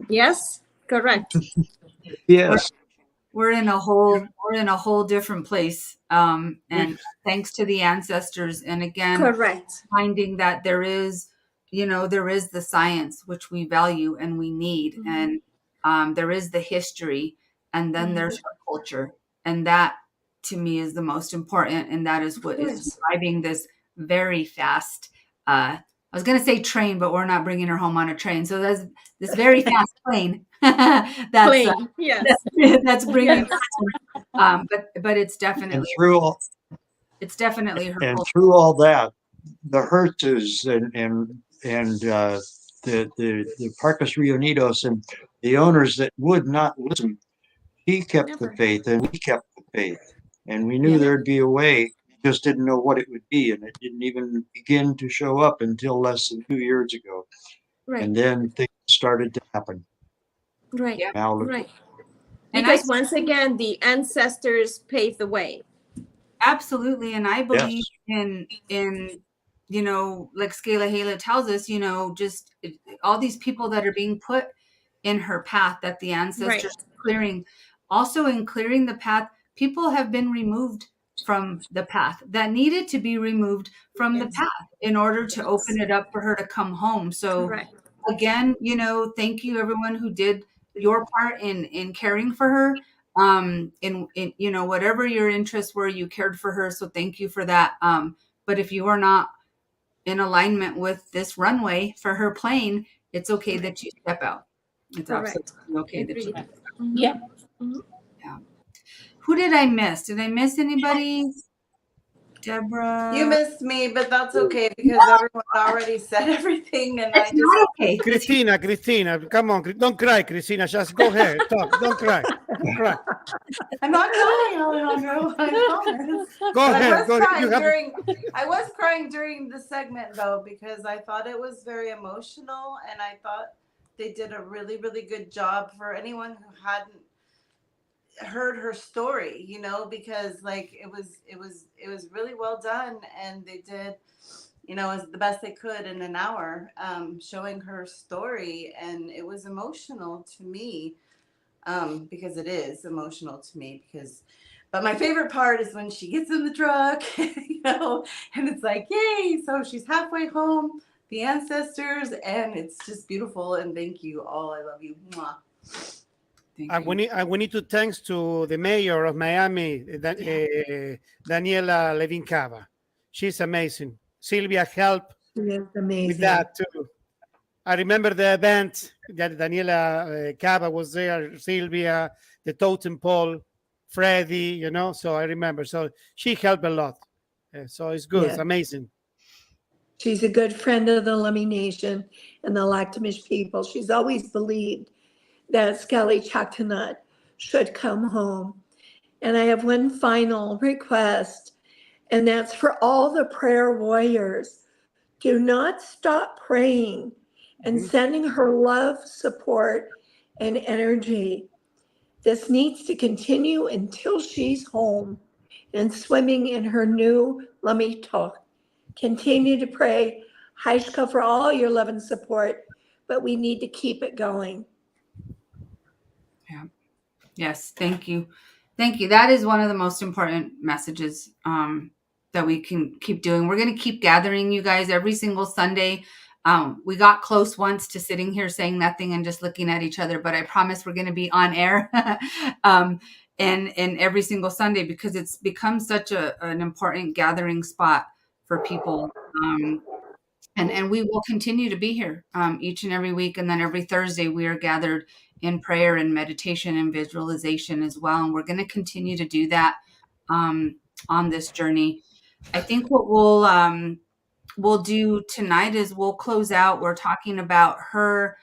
Yes, correct. Yes. We're in a whole different place. And thanks to the ancestors. And again, correct. Finding that there is the science which we value and we need. And there is the history, and then there's our culture. And that to me is the most important. And that is what is driving this very fast, I was going to say train, but we're not bringing her home on a train. So there's this very fast plane that's bringing her. But it's definitely And through all, her and culture. through all that, the Hertzes and the Parques Reunidos and the owners that would not listen, he kept the faith and we kept the faith. And we knew there'd be a way, just didn't know what it would be. And it didn't even begin to show up until less than 2 years ago. Right. And then things started to happen. Right. Now, Right. Because once again, the ancestors paved the way. Absolutely. And I believe in like Scala Hala tells us, just all these people that are being put in her path that the ancestors are clearing. Also in clearing the path, people have been removed from the path that needed to be removed from the path in order to open it up for her to come home. So again, thank you everyone who did your part in caring for her. In whatever your interests were, you cared for her. So thank you for that. But if you are not in alignment with this runway for her plane, it's okay that you step out. It's absolutely okay that you step out. Yeah. Yeah. Who did I miss? Did I miss anybody? Deborah. You missed me, but that's okay because everyone already said everything, and I just okay. Christina, come on, don't cry, Christina. Just go ahead, talk. Don't cry. Don't cry. I'm not crying, Alejandro. I promise. Go ahead. Go ahead. I was crying during the segment though because I thought it was very emotional, and I thought they did a really, really good job for anyone who hadn't heard her story, because like it was really well done, and they did as the best they could in an hour, showing her story, and it was emotional to me, because it is emotional to me but my favorite part is when she gets in the truck, and it's like, yay, so she's halfway home, the ancestors, and it's just beautiful, and thank you all. I love you. Mwah. And we need to thanks to the mayor of Miami, Daniela Levin Cava. She's amazing. Sylvia helped with that too. I remember the event that Daniela Cava was there, Sylvia, the totem pole, Freddie, so I remember. So she helped a lot. So it's good. It's amazing. She's a good friend of the Lummi Nation and the Lactamish people. She's always believed that Skelly Chaktanut should come home. And I have one final request, and that's for all the prayer warriors. Do not stop praying and sending her love, support, and energy. This needs to continue until she's home and swimming in her new Lummi Tok. Continue to pray, Haishka, for all your love and support, but we need to keep it going. Yeah. Yes. Thank you. Thank you. That is one of the most important messages that we can keep doing. We're going to keep gathering you guys every single Sunday. We got close once to sitting here saying nothing and just looking at each other, but I promise we're going to be on air and every single Sunday, because it's become such an important gathering spot for people. And we will continue to be here each and every week. And then every Thursday we are gathered in prayer and meditation and visualization as well. And we're going to continue to do that. on this journey. I think what we'll do tonight is we'll close out. We're talking about her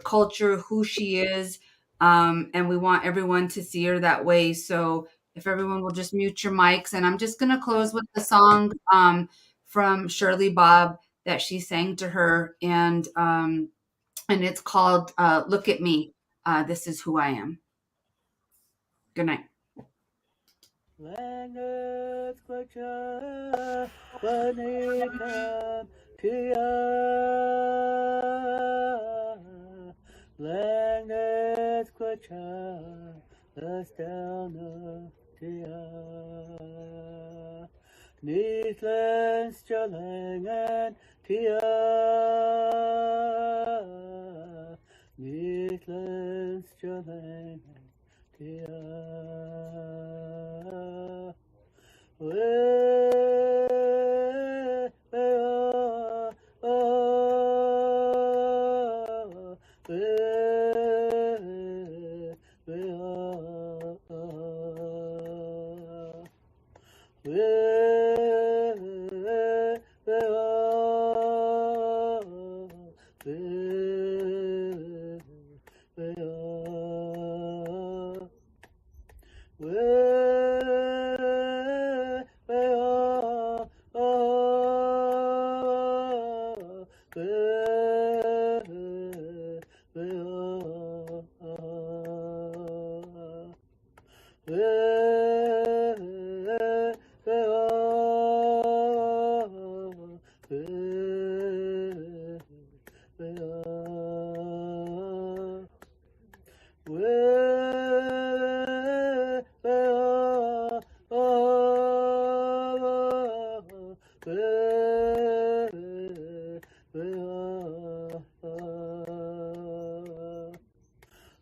culture, who she is, and we want everyone to see her that way. So if everyone will just mute your mics, and I'm just gonna close with the song from Shirley Bob that she sang to her, and it's called "Look at Me. This is who I am." Good night. Langit baca pernikahan dia, langit baca istana dia, Nitlands jalangan dia, Nitlands jalangan dia.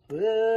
Well,